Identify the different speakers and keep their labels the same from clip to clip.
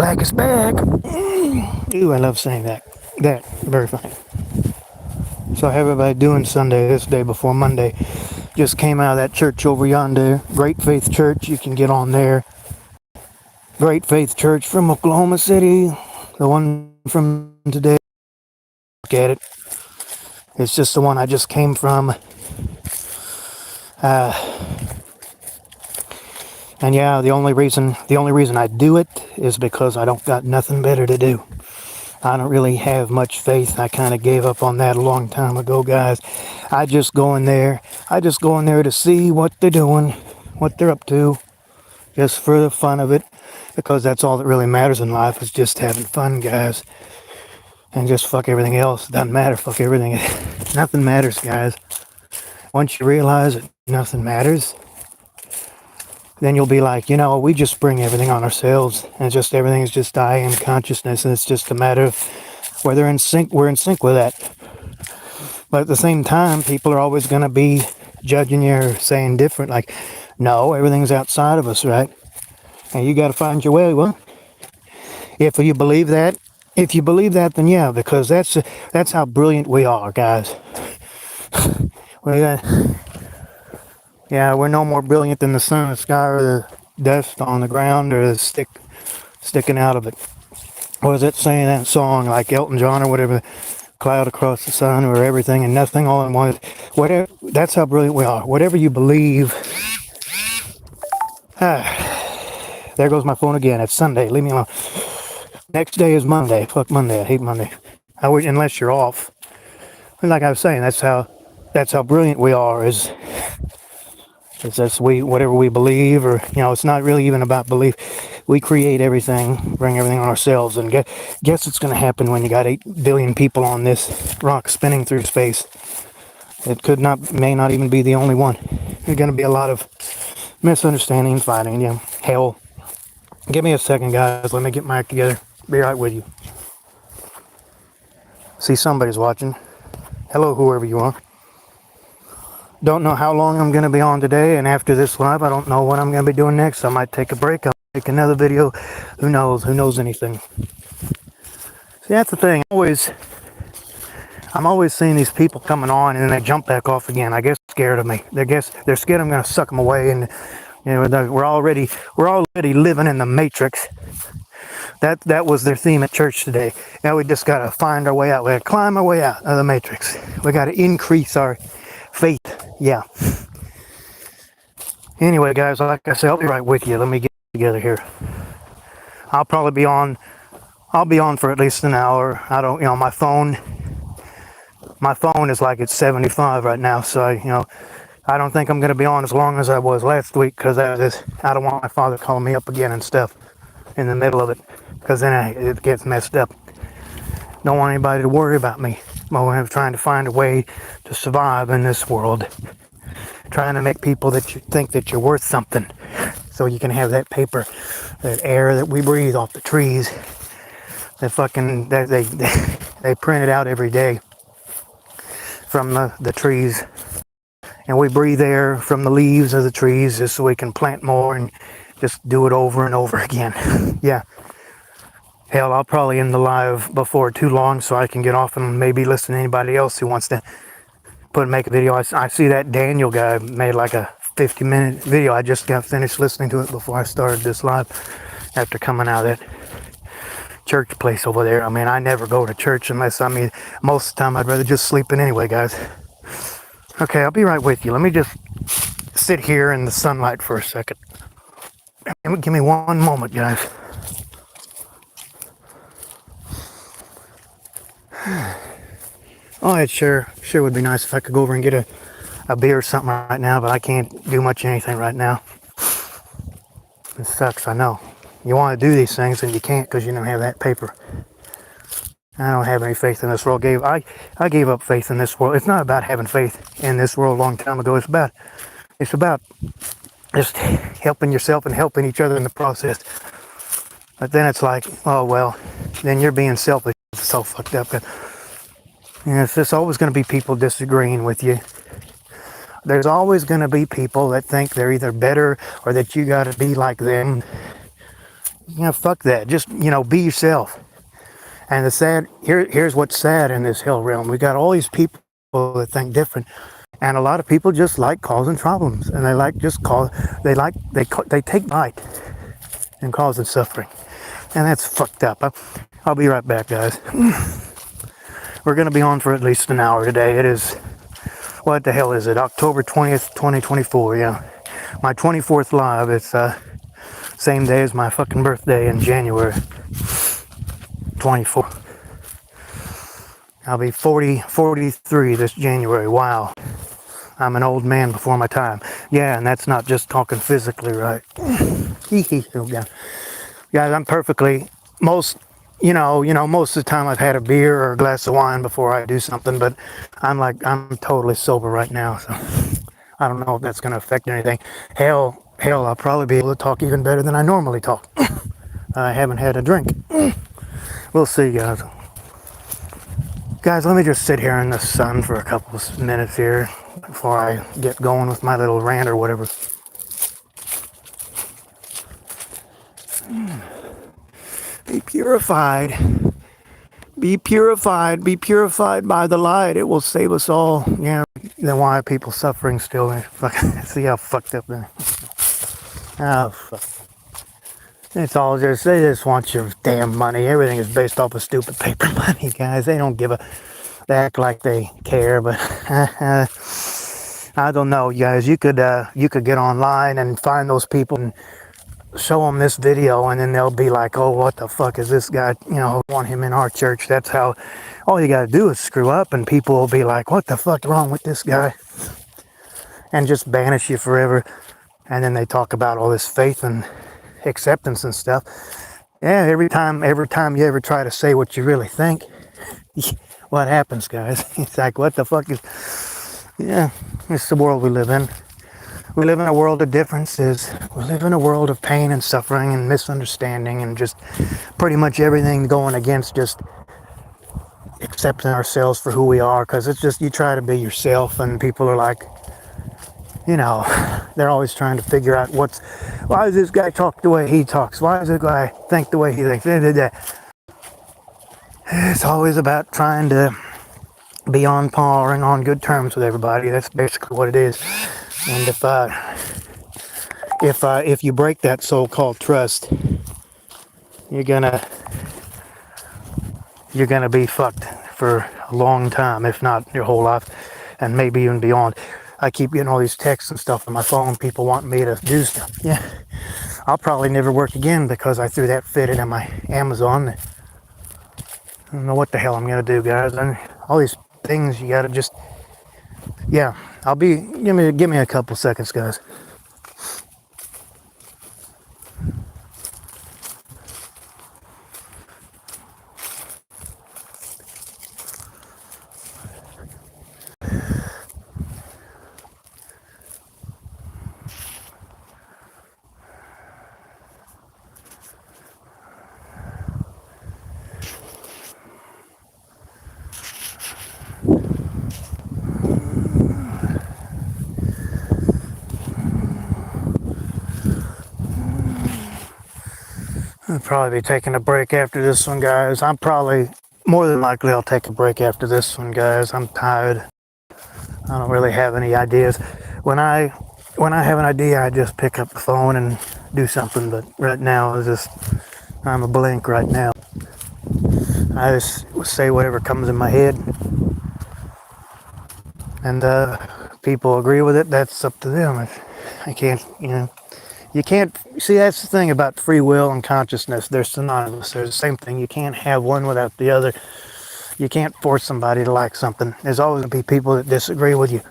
Speaker 1: back is back. Ooh, I love saying that. That, very funny. So how everybody doing Sunday, this day before Monday? Just came out of that church over yonder, Great Faith Church. You can get on there. Great Faith Church from Oklahoma City. The one from today. Look at it. It's just the one I just came from. And yeah, the only reason I do it is because I don't got nothing better to do. I don't really have much faith. I kind of gave up on that a long time ago, guys. I just go in there to see what they're doing, what they're up to, just for the fun of it, because that's all that really matters in life is just having fun, guys. And just fuck everything else. Doesn't matter. Fuck everything. Nothing matters, guys. Once you realize that nothing matters, then you'll be like, we just bring everything on ourselves, and just everything is just I am consciousness, and it's just a matter of whether we're in sync with that. But at the same time, people are always going to be judging you or saying different, like, no, everything's outside of us, right? And you got to find your way. Well, if you believe that, then yeah, because that's how brilliant we are, guys. Yeah, we're no more brilliant than the sun in the sky or the dust on the ground or the stick sticking out of it. What was it saying, that song, like Elton John or whatever, cloud across the sun or everything and nothing all in one. Whatever, that's how brilliant we are. Whatever you believe. There goes my phone again. It's Sunday. Leave me alone. Next day is Monday. Fuck Monday. I hate Monday. I wish, unless you're off. And like I was saying, that's how brilliant we are. Is that's whatever we believe, or it's not really even about belief. We create everything, bring everything on ourselves, and guess what's going to happen when you got 8 billion people on this rock spinning through space? It may not even be the only one. There's going to be a lot of misunderstanding, fighting, hell. Give me a second, guys. Let me get my act together. Be right with you. See, somebody's watching. Hello, whoever you are. Don't know how long I'm going to be on today, and after this live, I don't know what I'm going to be doing next. I might take a break. I'll make another video. Who knows? Who knows anything? See, that's the thing. I'm always seeing these people coming on, and then they jump back off again. I guess scared of me. They're scared I'm going to suck them away, and we're already living in the Matrix. That was their theme at church today. Now we just got to find our way out. We got to climb our way out of the Matrix. We got to increase our faith. Yeah. Anyway, guys, like I said, I'll be right with you. Let me get together here. I'll be on for at least an hour. I don't, my phone is like it's 75 right now. So, I don't think I'm going to be on as long as I was last week, because I don't want my father calling me up again and stuff in the middle of it, because then it gets messed up. Don't want anybody to worry about me. I'm trying to find a way to survive in this world. Trying to make people that you think that you're worth something, so you can have that paper, that air that we breathe off the trees. They print it out every day from the trees, and we breathe air from the leaves of the trees just so we can plant more and just do it over and over again. Yeah. Hell, I'll probably end the live before too long so I can get off and maybe listen to anybody else who wants to make a video. I see that Daniel guy made like a 50-minute video. I just got finished listening to it before I started this live after coming out of that church place over there. I mean, I never go to church most of the time I'd rather just sleep in anyway, guys. Okay, I'll be right with you. Let me just sit here in the sunlight for a second. Give me one moment, guys. Oh, it sure would be nice if I could go over and get a beer or something right now, but I can't do much anything right now. It sucks, I know. You want to do these things and you can't because you don't have that paper. I don't have any faith in this world. I gave up faith in this world. It's not about having faith in this world a long time ago. It's about just helping yourself and helping each other in the process. But then it's like, oh well, then you're being selfish. It's so fucked up. There's always going to be people disagreeing with you. There's always going to be people that think they're either better or that you got to be like them. fuck that. Just, be yourself. And here's what's sad in this hell realm. We got all these people that think different. And a lot of people just like causing problems, and they take bite and causing suffering, and that's fucked up. I'll be right back, guys. We're gonna be on for at least an hour today. It is, what the hell is it? October 20th, 2024. Yeah, my 24th live. It's same day as my fucking birthday in January 24. I'll be 43 this January. Wow. I'm an old man before my time. Yeah, and that's not just talking physically, right? Yeah. Guys, I'm perfectly, most of the time I've had a beer or a glass of wine before I do something, but I'm totally sober right now, so I don't know if that's going to affect anything. Hell, I'll probably be able to talk even better than I normally talk. I haven't had a drink. We'll see, guys. Guys, let me just sit here in the sun for a couple of minutes here before I get going with my little rant or whatever. Be purified. Be purified. Be purified by the light. It will save us all. Yeah. Then why are people suffering still? See how fucked up they're. Oh, fuck. It's all they just want your damn money. Everything is based off of stupid paper money, guys. They don't give a. They act like they care, but I don't know, guys. You could get online and find those people and show them this video, and then they'll be like, "Oh, what the fuck is this guy? Want him in our church?" That's how. All you gotta do is screw up, and people will be like, "What the fuck wrong with this guy?" And just banish you forever. And then they talk about all this faith and acceptance and stuff. Yeah, every time you ever try to say what you really think, what happens, guys? It's like, what the fuck is... Yeah, it's the world we live in. We live in a world of differences. We live in a world of pain and suffering and misunderstanding and just pretty much everything going against just accepting ourselves for who we are, because it's just, you try to be yourself and people are like, they're always trying to figure out why does this guy talk the way he talks? Why does this guy think the way he thinks? It's always about trying to be on par and on good terms with everybody. That's basically what it is. And if you break that so-called trust, you're gonna be fucked for a long time, if not your whole life, and maybe even beyond. I keep getting all these texts and stuff on my phone, people wanting me to do stuff. Yeah, I'll probably never work again because I threw that fit in my Amazon. I don't know what the hell I'm gonna do, guys. And all these things you gotta just... Yeah, give me a couple seconds, guys. I'll probably be taking a break after this one, guys. More than likely, I'll take a break after this one, guys. I'm tired. I don't really have any ideas. When I have an idea, I just pick up the phone and do something. But right now, I'm a blank right now. I just say whatever comes in my head. And people agree with it, that's up to them. I can't, you can't... See, that's the thing about free will and consciousness. They're synonymous. They're the same thing. You can't have one without the other. You can't force somebody to like something. There's always going to be people that disagree with you.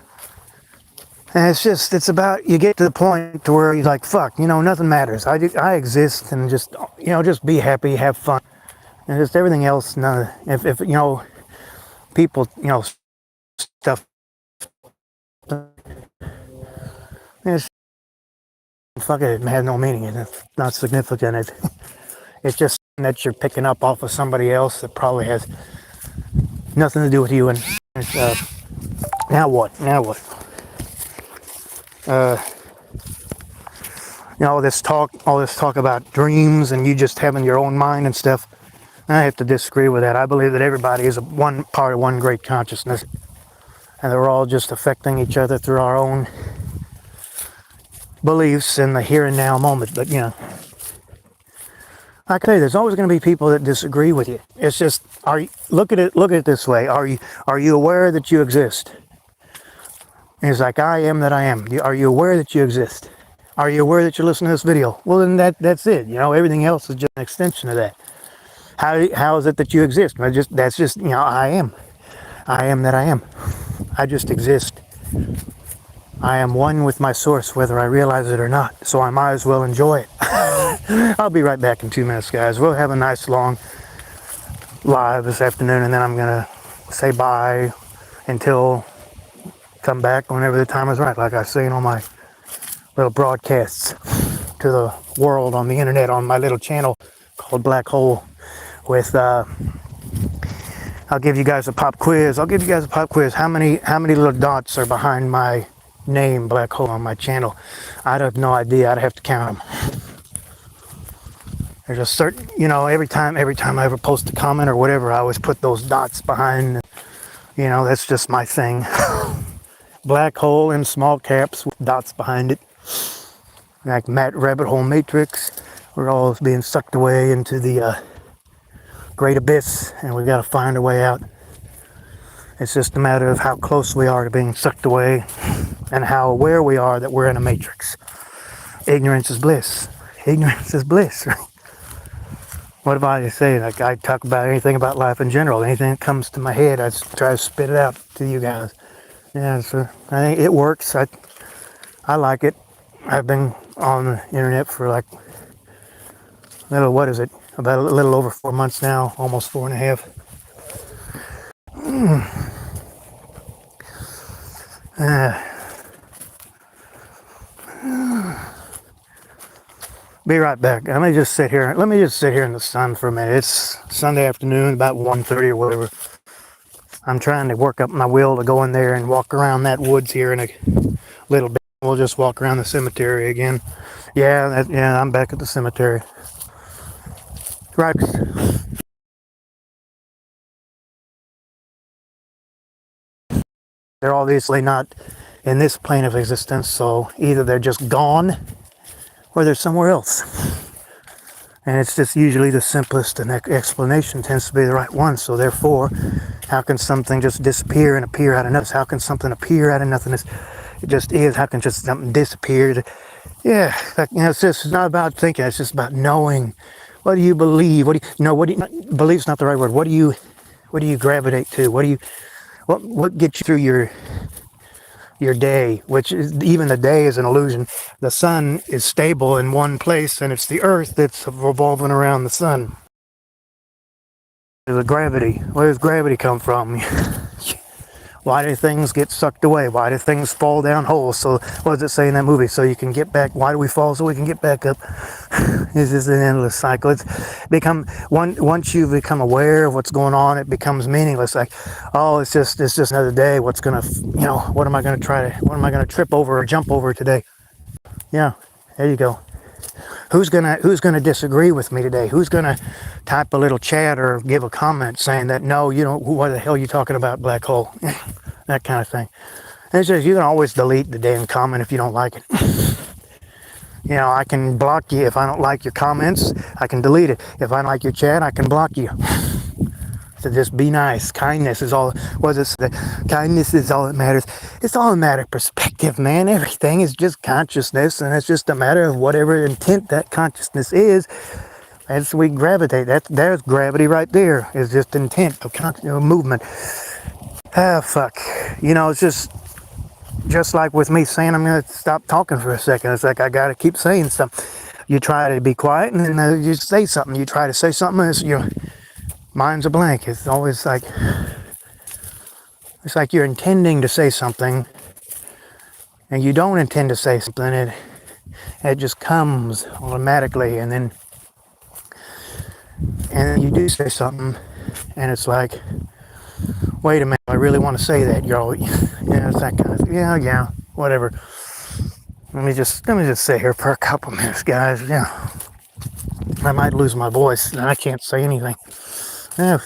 Speaker 1: And it's about, you get to the point to where you're like, fuck, nothing matters. I exist, and just be happy, have fun. And just everything else, if people, stuff, it's, fuck it has no meaning. It's not significant. It's just that you're picking up off of somebody else that probably has nothing to do with you. And now what? you know, all this talk about dreams and you just having your own mind and stuff. I have to disagree with that. I believe that everybody is one part of one great consciousness, and they're all just affecting each other through our own beliefs in the here and now moment. But you know, like I say, there's always going to be people that disagree with you. It's just, look at it this way. Are you aware that you exist? And it's like, I am that I am. Are you aware that you exist? Are you aware that you're listening to this video? Well, then that's it. You know, everything else is just an extension of that. How is it that you exist? That's just, you know, I am. I am that I am. I just exist. I am one with my source, whether I realize it or not. So I might as well enjoy it. I'll be right back in 2 minutes, guys. We'll have a nice long live this afternoon, and then I'm going to say bye until come back whenever the time is right, like I say in all my little broadcasts to the world on the internet on my little channel called Black Hole with I'll give you guys a pop quiz. How many little dots are behind my name, Black Hole, on my channel? I'd have no idea. I'd have to count them. There's a certain, you know, every time I ever post a comment or whatever, I always put those dots behind. You know, that's just my thing. Black Hole in small caps with dots behind it. Like Matt Rabbit Hole Matrix. We're all being sucked away into the great abyss, and we've got to find a way out. It's just a matter of how close we are to being sucked away and how aware we are that we're in a matrix. Ignorance is bliss. Ignorance is bliss, right? What if I say, like, I talk about anything about life in general, anything that comes to my head, I try to spit it out to you guys. Yeah, so I think it works. I like it. I've been on the internet for like about a little over 4 months now, almost 4.5. Be right back. Let me just sit here in the sun for a minute. It's Sunday afternoon, about 1:30 or whatever. I'm trying to work up my will to go in there and walk around that woods here in a little bit. We'll just walk around the cemetery again. Yeah, I'm back at the cemetery. Right. They're obviously not in this plane of existence, so either they're just gone or they're somewhere else. And it's just usually the simplest and explanation tends to be the right one. So therefore, how can something just disappear and appear out of nothing? How can something appear out of nothingness? It just is. How can just something disappear? Yeah, like, you know, it's just not about thinking. It's just about knowing. What do you believe? Belief's not the right word. What do you gravitate to? What gets you through your day, which is, even the day is an illusion. The sun is stable in one place, and it's the earth that's revolving around the sun. There's a gravity. Where does gravity come from? Why do things get sucked away? Why do things fall down holes? So what does it say in that movie? So you can get back. Why do we fall? So we can get back up. This is an endless cycle. It's become once you become aware of what's going on, it becomes meaningless. Like, oh, it's just another day. What am I going to trip over or jump over today? Yeah, there you go. Who's gonna disagree with me today? Who's gonna type a little chat or give a comment saying that no, you don't? What the hell are you talking about, Black Hole? That kind of thing. And it's just, you can always delete the damn comment if you don't like it. You know, I can block you if I don't like your comments. I can delete it. If I don't like your chat, I can block you. So just be nice. Kindness is all. Kindness is all that matters. It's all a matter of perspective, man. Everything is just consciousness, and it's just a matter of whatever intent that consciousness is. As we gravitate, there's gravity right there. It's just intent of movement. Ah, fuck. You know, it's just like with me saying I'm gonna stop talking for a second. It's like I gotta keep saying something. You try to be quiet, and then you say something. You try to say something, and your mind's a blank. It's always like you're intending to say something, and you don't intend to say something. It just comes automatically, and then you do say something, and it's like, wait a minute, I really want to say that, it's that kind of thing. Yeah, whatever. Let me just sit here for a couple minutes, guys. Yeah, I might lose my voice and I can't say anything. Yeah,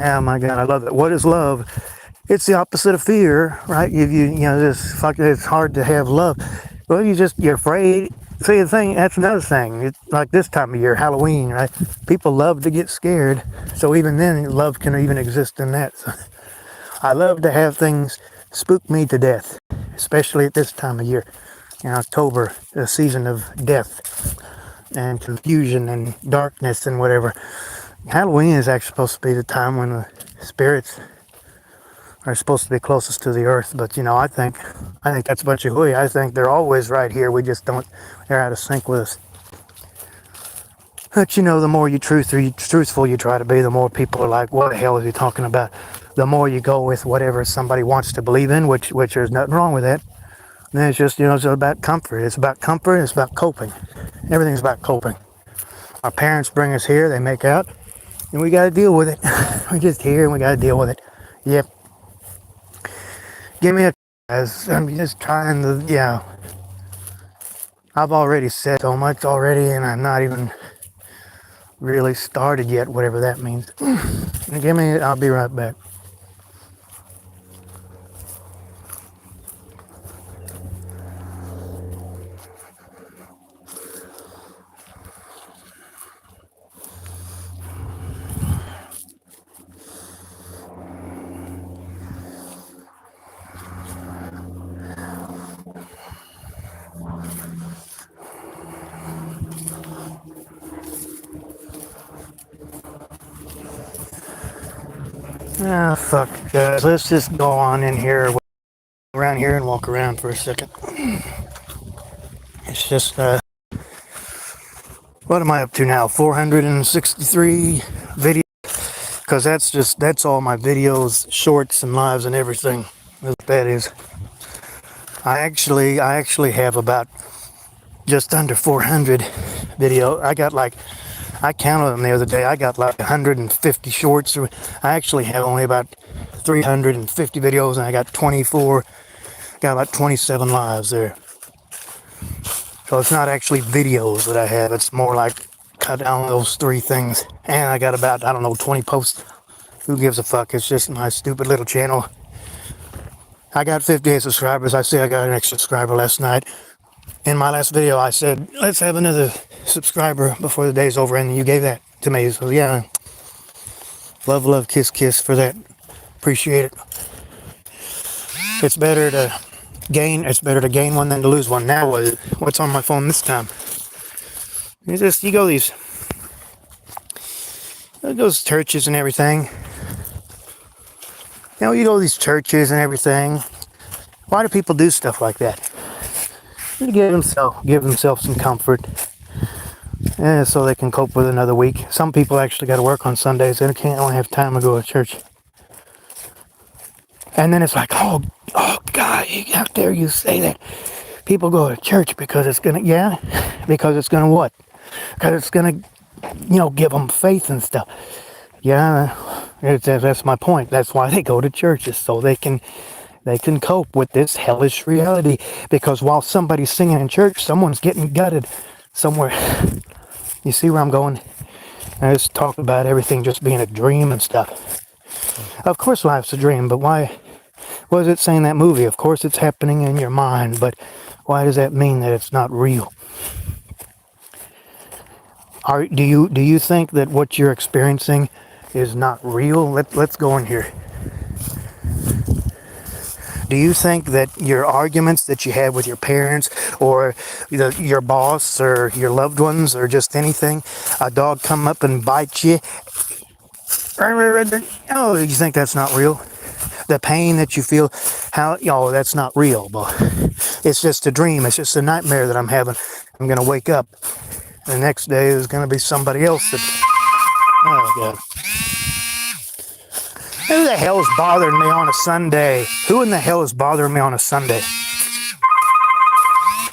Speaker 1: oh my God, I love it. What is love? It's the opposite of fear, right? Just fuck. It's hard to have love. Well, you're afraid. See, the thing, that's another thing. It's like this time of year, Halloween, right? People love to get scared. So even then, love can even exist in that. So I love to have things spook me to death, especially at this time of year. In October, the season of death and confusion and darkness and whatever. Halloween is actually supposed to be the time when the spirits are supposed to be closest to the earth, but I think that's a bunch of hooey. I think they're always right here. We just don't. They're out of sync with us. But the more truthful you try to be, the more people are like, "What the hell is he talking about?" The more you go with whatever somebody wants to believe in, which there's nothing wrong with that. And then it's just it's about comfort. It's about comfort. It's about coping. Everything's about coping. Our parents bring us here. They make out, and we got to deal with it. We're just here, and we got to deal with it. Yep. Give me a. As I'm just trying to. Yeah. I've already said so much already, and I'm not even really started yet, whatever that means. Give me. I'll be right back. Ah, fuck, guys. Let's just go on in here, around here, and walk around for a second. It's just, what am I up to now? 463 videos? Because that's all my videos, shorts, and lives, and everything. That's what that is. I actually have about just under 400 video. I counted them the other day. I got like 150 shorts. I actually have only about 350 videos, and I got about 27 lives there. So it's not actually videos that I have. It's more like cut down those three things. And I got about, I don't know, 20 posts. Who gives a fuck? It's just my stupid little channel. I got 58 subscribers. I say I got an extra subscriber last night. In my last video, I said, let's have another subscriber before the day's over, and you gave that to me. So yeah, love, love, kiss, kiss for that. Appreciate it. It's better to gain one than to lose one. Now what's on my phone this time? You go those churches and everything. You go to these churches and everything. Why do people do stuff like that? To give themselves some comfort, so they can cope with another week. Some people actually got to work on Sundays. They only have time to go to church. And then it's like, oh God, how dare you say that? People go to church because it's gonna what? Because it's gonna, give them faith and stuff. Yeah, that's my point. That's why they go to churches, so they can cope with this hellish reality. Because while somebody's singing in church, someone's getting gutted somewhere. You see where I'm going? I just talk about everything just being a dream and stuff. Of course life's a dream, but why? What does it say in that movie? Of course it's happening in your mind, but why does that mean that it's not real? Do you think that what you're experiencing is not real? Let's go in here. Do you think that your arguments that you have with your parents or your boss or your loved ones or just anything, a dog come up and bite you, oh, you think that's not real? The pain that you feel, that's not real. But it's just a dream. It's just a nightmare that I'm having. I'm going to wake up. The next day is going to be somebody else oh God. Who the hell is bothering me on a Sunday? Who in the hell is bothering me on a Sunday?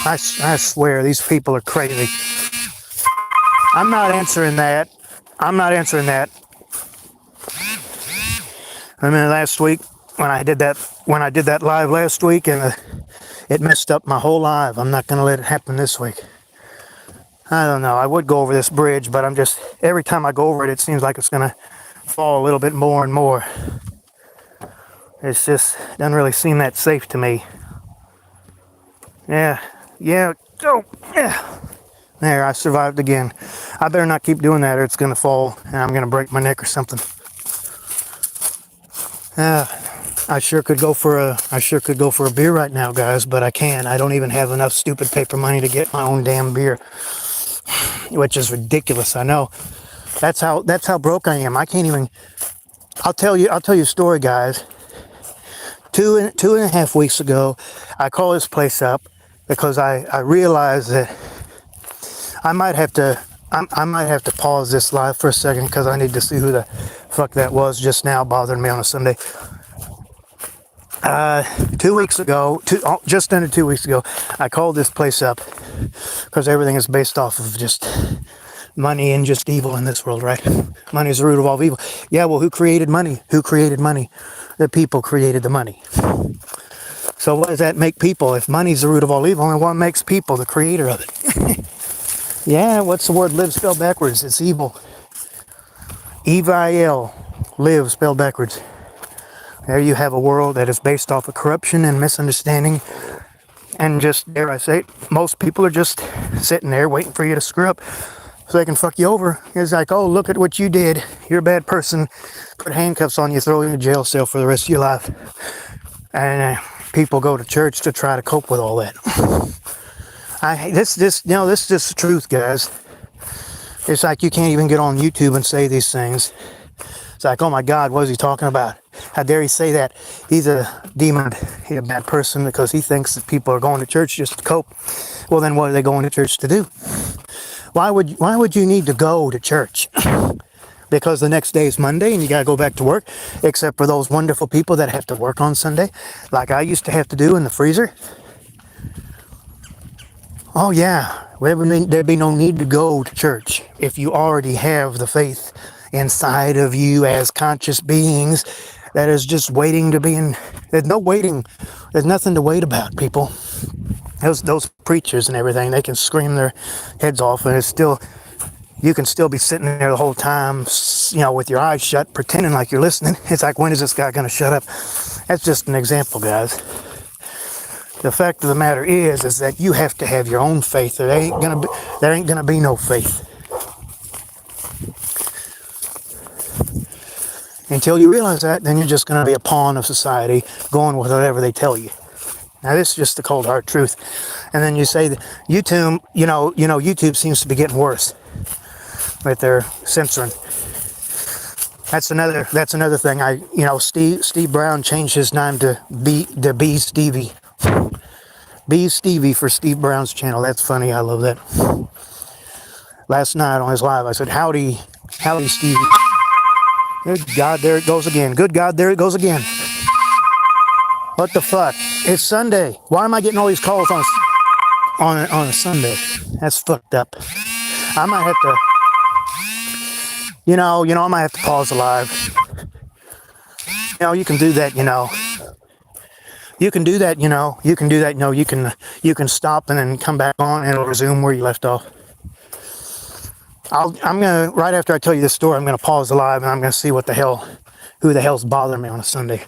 Speaker 1: I swear, these people are crazy. I'm not answering that. I mean, last week, when I did that live last week, and it messed up my whole live. I'm not going to let it happen this week. I don't know. I would go over this bridge, but I'm just, every time I go over it, it seems like it's going to fall a little bit more and more. It's just, doesn't really seem that safe to me. Yeah, oh, yeah. There, I survived again. I better not keep doing that or it's going to fall and I'm going to break my neck or something. I sure could go for a beer right now, guys, but I can't. I don't even have enough stupid paper money to get my own damn beer, which is ridiculous. I know. That's how broke I am. I can't even. I'll tell you a story, guys. Two and a half weeks ago, I called this place up because I realized that I might have to pause this live for a second because I need to see who the fuck that was just now bothering me on a Sunday. 2 weeks ago, just under 2 weeks ago, I called this place up because everything is based off of just money and just evil in this world, right? Money is the root of all evil. Yeah, well, who created money? Who created money? The people created the money. So what does that make people? If money's the root of all evil, then what makes people the creator of it? Yeah, what's the word live spelled backwards? It's evil. Evil, live spelled backwards. There you have a world that is based off of corruption and misunderstanding. And just, dare I say it, most people are just sitting there waiting for you to screw up so they can fuck you over. It's like, oh, look at what you did. You're a bad person. Put handcuffs on you, throw you in a jail cell for the rest of your life. And people go to church to try to cope with all that. This is just the truth, guys. It's like you can't even get on YouTube and say these things. It's like, oh my God, what is he talking about? How dare he say that? He's a demon. He's a bad person because he thinks that people are going to church just to cope. Well, then what are they going to church to do? Why would you need to go to church? Because the next day is Monday and you got to go back to work, except for those wonderful people that have to work on Sunday, like I used to have to do in the freezer. Oh yeah, there'd be no need to go to church if you already have the faith inside of you as conscious beings that is just waiting to be in. There's no waiting. There's nothing to wait about, people. Those preachers and everything, they can scream their heads off and it's still, you can still be sitting there the whole time, with your eyes shut, pretending like you're listening. It's like, when is this guy going to shut up? That's just an example, guys. The fact of the matter is that you have to have your own faith. There ain't gonna be no faith until you realize that. Then you're just gonna be a pawn of society, going with whatever they tell you. Now this is just the cold hard truth. And then you say that YouTube, YouTube seems to be getting worse with their censoring. That's another thing. Steve Brown changed his name to B Stevie. B Stevie for Steve Brown's channel. That's funny. I love that. Last night on his live, I said, howdy Stevie. Good God, there it goes again. Good God, there it goes again. What the fuck? It's Sunday. Why am I getting all these calls on a Sunday? That's fucked up. I might have to, I might have to pause the live. You can do that, You can do that, You can do that, You can stop and then come back on and it'll resume where you left off. Right after I tell you this story, I'm gonna pause the live and I'm gonna see who the hell's bothering me on a Sunday.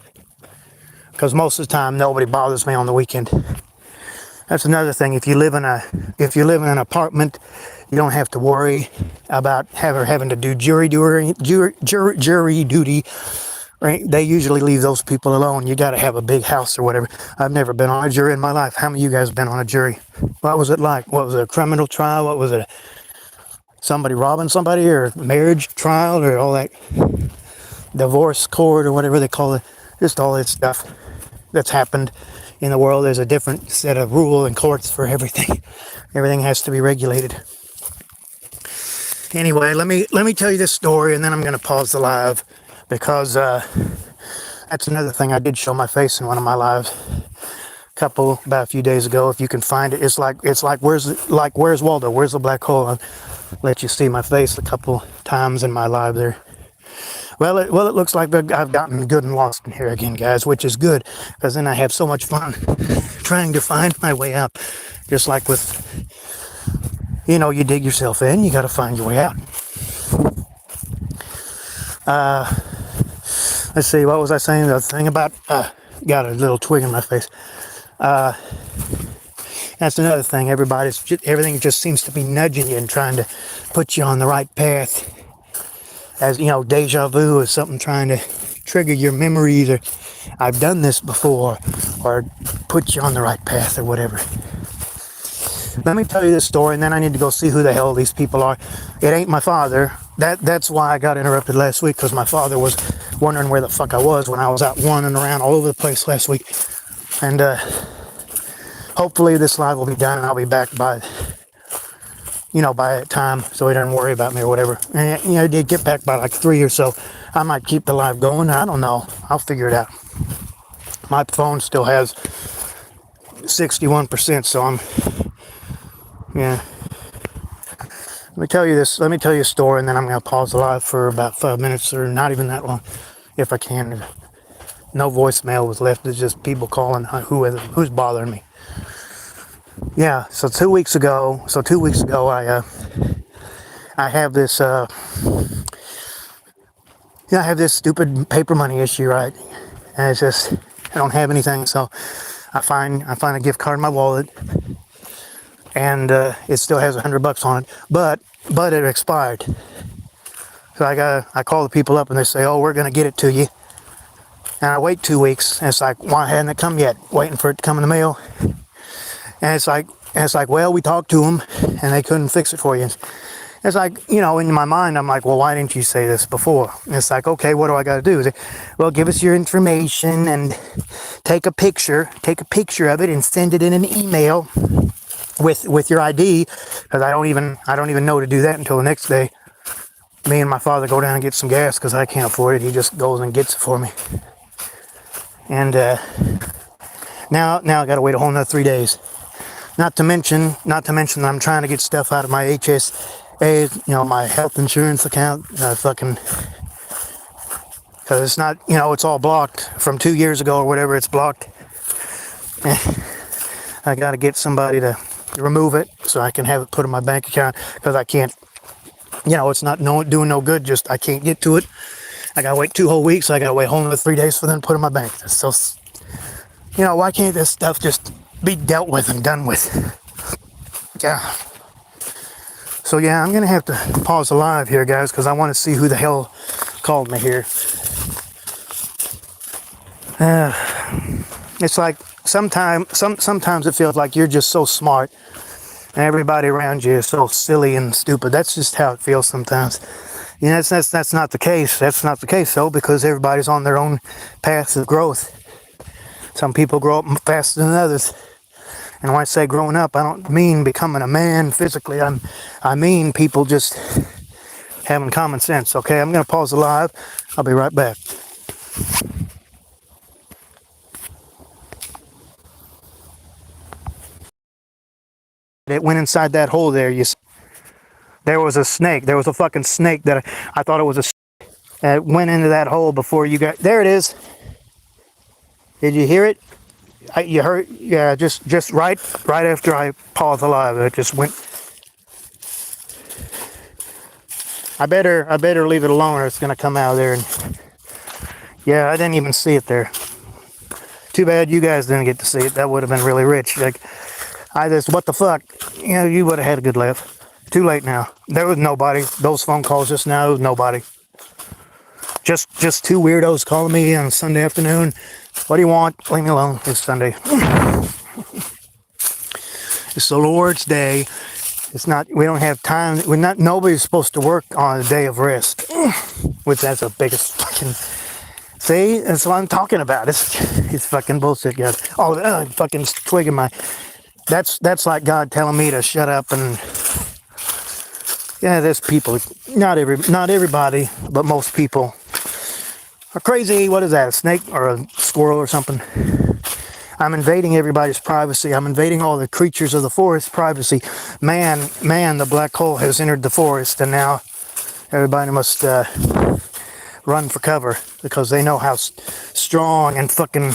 Speaker 1: Because most of the time nobody bothers me on the weekend. That's another thing. If you live in an apartment, you don't have to worry about having to do jury duty. Right? They usually leave those people alone. You got to have a big house or whatever. I've never been on a jury in my life. How many of you guys have been on a jury? What was it like? What was it, a criminal trial? What was it, somebody robbing somebody, or marriage trial, or all that divorce court or whatever they call it? Just all that stuff that's happened in the world. There's a different set of rules and courts for everything. Everything has to be regulated. Anyway, let me tell you this story and then I'm going to pause the live. Because that's another thing. I did show my face in one of my lives about a few days ago. If you can find it, it's like where's Waldo? Where's the black hole? I'll let you see my face a couple times in my live there. Well, it looks like I've gotten good and lost in here again, guys, which is good, because then I have so much fun trying to find my way out. Just like with, you dig yourself in, you got to find your way out. Let's see, what was I saying? The thing about, got a little twig in my face. That's another thing. Everything just seems to be nudging you and trying to put you on the right path. As deja vu is something trying to trigger your memories, or I've done this before, or put you on the right path, or whatever. Let me tell you this story, and then I need to go see who the hell these people are. It ain't my father. That's why I got interrupted last week, because my father was wondering where the fuck I was when I was out wandering around all over the place last week. And hopefully this live will be done, and I'll be back by that time, so he doesn't worry about me or whatever. And I did get back by like 3 or so. I might keep the live going. I don't know. I'll figure it out. My phone still has 61%, so yeah. Let me tell you a story, and then I'm going to pause the live for about 5 minutes, or not even that long, if I can. No voicemail was left. It's just people calling who's bothering me. Yeah, so 2 weeks ago, I have this, I have this stupid paper money issue, right? And it's just, I don't have anything, so I find a gift card in my wallet, and it still has $100 on it, but it expired. So I call the people up, and they say, oh, we're gonna get it to you. And I wait 2 weeks, and it's like, why hadn't it come yet? Waiting for it to come in the mail. And it's like, well, we talked to them, and they couldn't fix it for you. It's like, in my mind, I'm like, well, why didn't you say this before? And it's like, okay, what do I got to do? Well, give us your information and take a picture of it and send it in an email with your ID, because I don't even know to do that until the next day. Me and my father go down and get some gas because I can't afford it. He just goes and gets it for me. And now I got to wait a whole nother 3 days. Not to mention that I'm trying to get stuff out of my HSA, my health insurance account, because it's not, it's all blocked from 2 years ago or whatever. It's blocked. I got to get somebody to remove it so I can have it put in my bank account, because I can't, it's not doing no good. Just I can't get to it. I got to wait 2 whole weeks. I got to wait a whole another 3 days for them to put it in my bank. So, why can't this stuff just be dealt with and done with? Yeah. So yeah, I'm gonna have to pause the live here, guys, because I want to see who the hell called me here. It's like sometimes it feels like you're just so smart, and everybody around you is so silly and stupid. That's just how it feels sometimes. That's not the case. That's not the case, though, because everybody's on their own path of growth. Some people grow up faster than others. And when I say growing up, I don't mean becoming a man physically. I mean people just having common sense. Okay, I'm going to pause the live. I'll be right back. It went inside that hole there. There was a snake. There was a fucking snake that I thought it was a snake. It went into that hole before you got... There it is. Did you hear it? You heard? Yeah, just right after I paused the live, it just went. I better leave it alone, or it's gonna come out of there. And yeah, I didn't even see it there. Too bad you guys didn't get to see it. That would have been really rich. Like, what the fuck? You would have had a good laugh. Too late now. There was nobody. Those phone calls just now, nobody. Just two weirdos calling me on Sunday afternoon. What do you want? Leave me alone. It's Sunday. It's the Lord's Day. It's not. We don't have time. Nobody's supposed to work on a day of rest. Which that's the biggest fucking. See, that's what I'm talking about. It's fucking bullshit, guys. Oh, fucking twigging my. That's like God telling me to shut up and. Yeah, there's people. Not everybody, but most people. Are crazy. What is that? A snake or a squirrel or something? I'm invading everybody's privacy. I'm invading all the creatures of the forest privacy. Man, the black hole has entered the forest, and now everybody must run for cover because they know how strong and fucking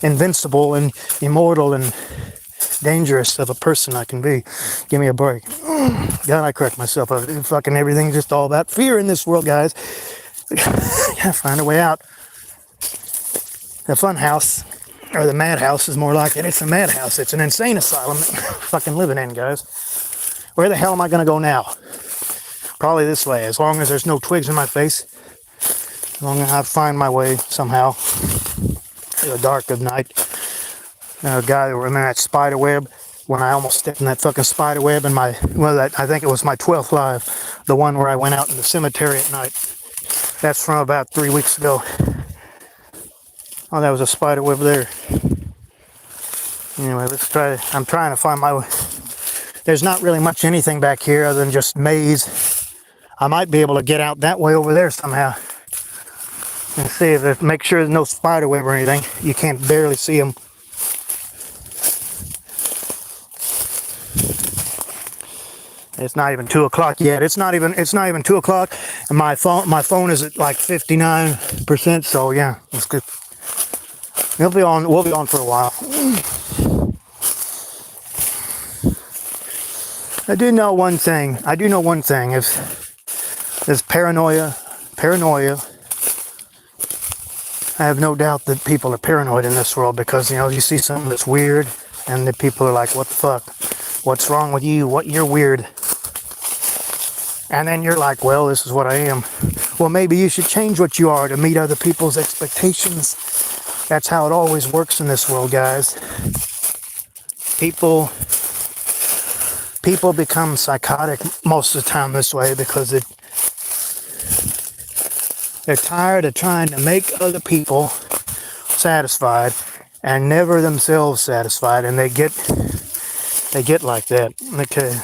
Speaker 1: invincible and immortal and dangerous of a person I can be. Give me a break. God, I correct myself. Fucking everything's just all about fear in this world, guys. Gotta find a way out. The fun house, or the madhouse is more like it. It's a madhouse. It's an insane asylum that I'm fucking living in, guys. Where the hell am I gonna go now? Probably this way, as long as there's no twigs in my face. As long as I find my way somehow in the dark of night. A guy that remember that spider web when I almost stepped in that fucking spider web in my, well, I think it was my 12th live, the one where I went out in the cemetery at night. That's from about 3 weeks ago. Oh, that was a spider web there. Anyway, let's try. I'm trying to find my way. There's not really much anything back here other than just maze. I might be able to get out that way over there somehow. And see if it, make sure there's no spider web or anything. You can't barely see them. It's not even 2 o'clock yet. It's not even 2 o'clock, and my phone is at like 59%. So yeah, it's good. We'll be on for a while. I do know one thing. Is paranoia. I have no doubt that people are paranoid in this world because, you see something that's weird and the people are like, what the fuck? What's wrong with you? You're weird. And then you're like, well, this is what I am. Well, maybe you should change what you are to meet other people's expectations. That's how it always works in this world, guys. People become psychotic most of the time this way because they're tired of trying to make other people satisfied and never themselves satisfied, and they get like that. Okay.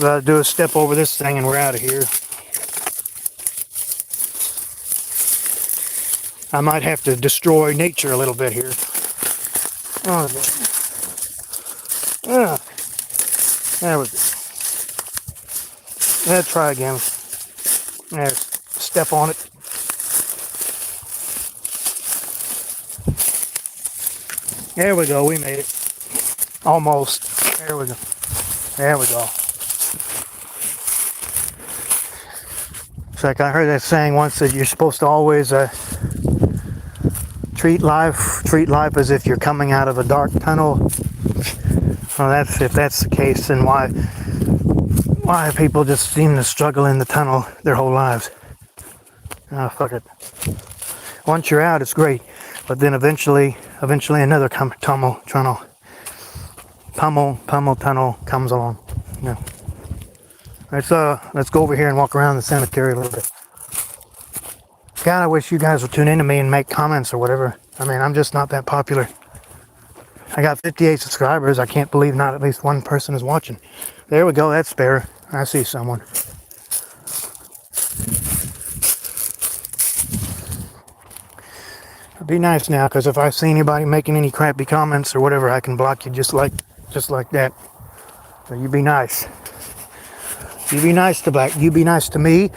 Speaker 1: Gotta do a step over this thing and we're out of here. I might have to destroy nature a little bit here. Oh, yeah. There we go. Let's try again. There, step on it. There we go, we made it. Almost. There we go. There we go. It's like I heard that saying once that you're supposed to always treat life as if you're coming out of a dark tunnel. Well, if that's the case, then why people just seem to struggle in the tunnel their whole lives? Oh, fuck it. Once you're out, it's great, but then eventually another tunnel comes along. Yeah. Let's go over here and walk around the cemetery a little bit. God, I wish you guys would tune in to me and make comments or whatever. I mean, I'm just not that popular. I got 58 subscribers. I can't believe not at least one person is watching. There we go. That's fair. I see someone. It'd be nice now, because if I see anybody making any crappy comments or whatever, I can block you just like that. So you be nice. You be nice to me.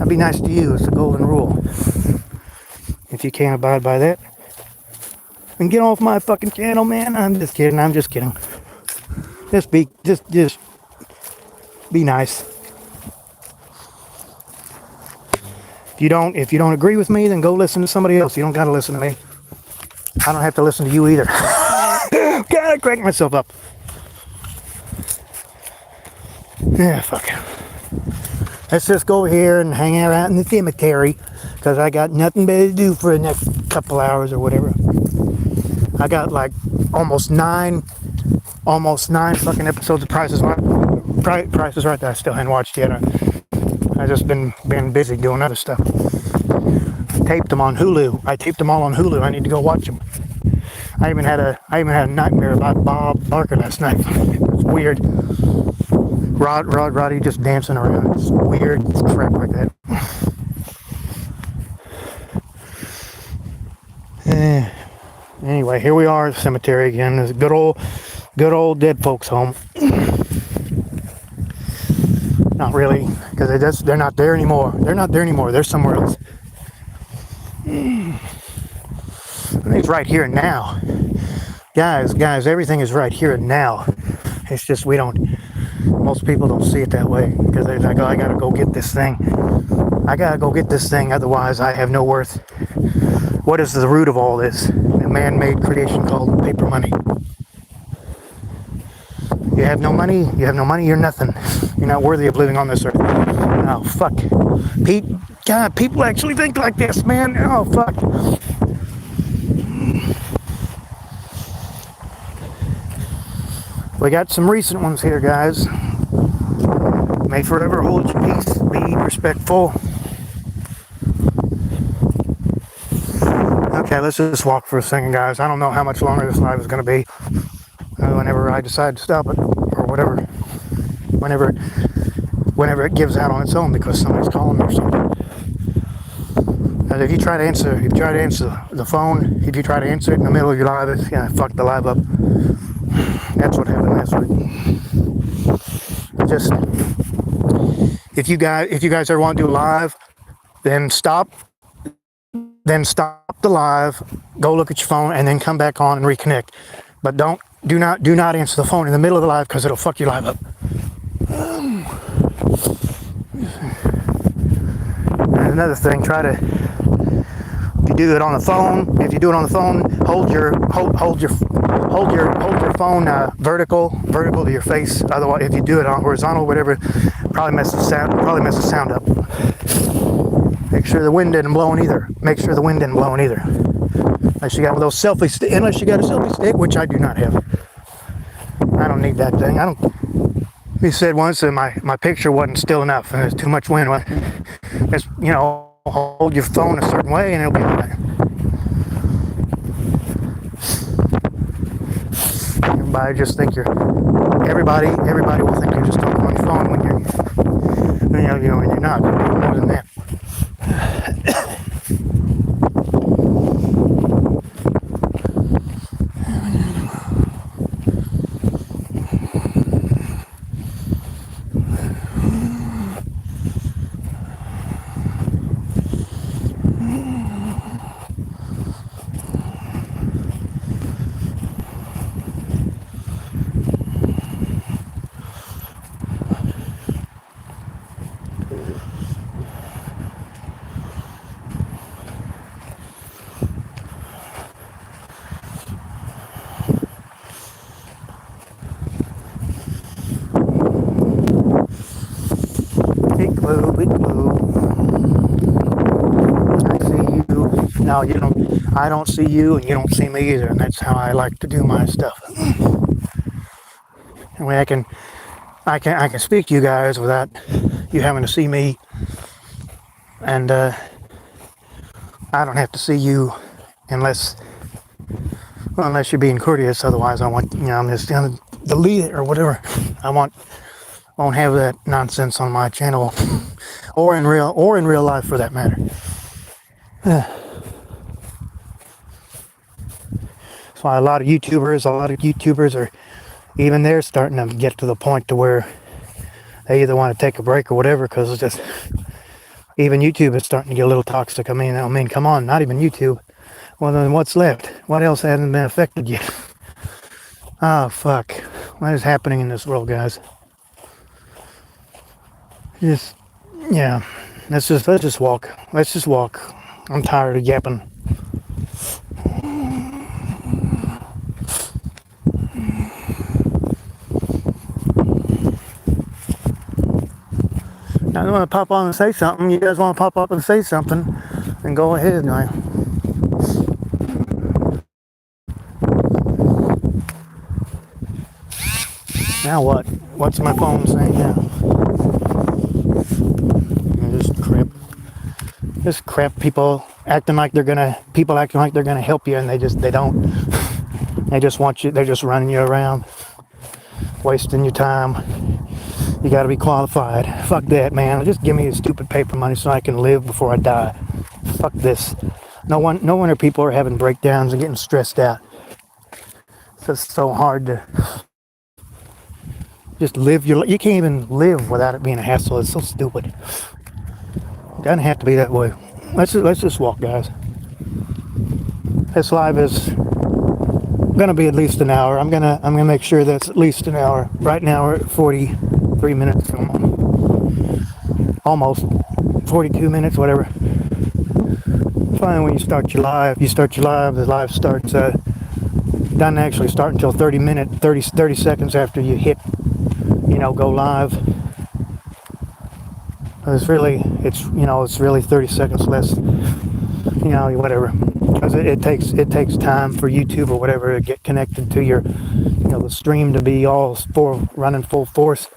Speaker 1: I'll be nice to you. It's the golden rule. If you can't abide by that, then get off my fucking channel, man. I'm just kidding. Just be nice. If you don't agree with me, then go listen to somebody else. You don't gotta listen to me. I don't have to listen to you either. Gotta crank myself up. Yeah, fuck it. Let's just go over here and hang out in the cemetery, because I got nothing better to do for the next couple hours or whatever. I got like almost nine fucking episodes of Price is Right that I still haven't watched yet. I just been busy doing other stuff. I taped them on Hulu. I taped them all on Hulu. I need to go watch them. I even had a nightmare about Bob Barker last night. It's weird. Roddy just dancing around. It's weird. It's crap like that. Anyway, here we are at the cemetery again. There's a good old dead folks home. Not really. because they're not there anymore. They're not there anymore. They're somewhere else. It's right here and now, guys. Everything is right here and now. It's just most people don't see it that way because they're like, oh, I gotta go get this thing. I gotta go get this thing, otherwise I have no worth. What is the root of all this? A man-made creation called paper money. You have no money, you're nothing. You're not worthy of living on this earth. Oh, fuck. God, people actually think like this, man. Oh, fuck. We got some recent ones here, guys. May forever hold your peace. Be respectful. Okay, let's just walk for a second, guys. I don't know how much longer this live is going to be. Whenever I decide to stop it, or whatever. Whenever it gives out on its own because somebody's calling me or something. And if you try to answer the phone, if you try to answer it in the middle of your live, it's gonna fuck the live up. That's what happened last week. Just if you guys ever want to do a live, then stop the live, go look at your phone, and then come back on and reconnect. But do not answer the phone in the middle of the live because it'll fuck your live up. And another thing, if you do it on the phone, hold your phone vertical to your face. Otherwise, if you do it on horizontal, whatever, probably mess the sound up. Make sure the wind didn't blow in either. Unless you got one of those unless you got a selfie stick, which I do not have. I don't need that thing. He said once that my picture wasn't still enough and there's too much wind. Just, hold your phone a certain way and it'll be all right. Everybody will think you're just talking on your phone when you're not. You're doing more than that. Big blue. I see you. No, you don't. I don't see you, and you don't see me either. And that's how I like to do my stuff. That way I can speak to you guys without you having to see me, and I don't have to see you unless you're being courteous. Otherwise, I'm just gonna delete it or whatever. Won't have that nonsense on my channel or in real life for that matter. That's why a lot of YouTubers are even they're starting to get to the point to where they either want to take a break or whatever, because it's just even YouTube is starting to get a little toxic. I mean, come on, not even YouTube. Well, then what's left? What else hasn't been affected yet? Oh, fuck. What is happening in this world, guys? Let's just walk. I'm tired of yapping. Now, I want to pop on and say something. You guys want to pop up and say something, then go ahead. Now what? What's my phone saying now? This crap. People acting like they're gonna help you, and they don't. They just want you. They're just running you around, wasting your time. You got to be qualified. Fuck that, man. Just give me the stupid paper money so I can live before I die. Fuck this. No wonder people are having breakdowns and getting stressed out. It's just so hard to Just live your. You can't even live without it being a hassle. It's so stupid. It doesn't have to be that way. Let's just walk, guys. This live is gonna be at least an hour. I'm gonna make sure that's at least an hour. Right now we're at 43 minutes, almost 42 minutes, whatever. Fine when you start your live. The live starts. Doesn't actually start until 30 seconds after you hit, go live. It's really 30 seconds less, whatever. Because it takes time for YouTube or whatever to get connected to your, the stream to be all running full force.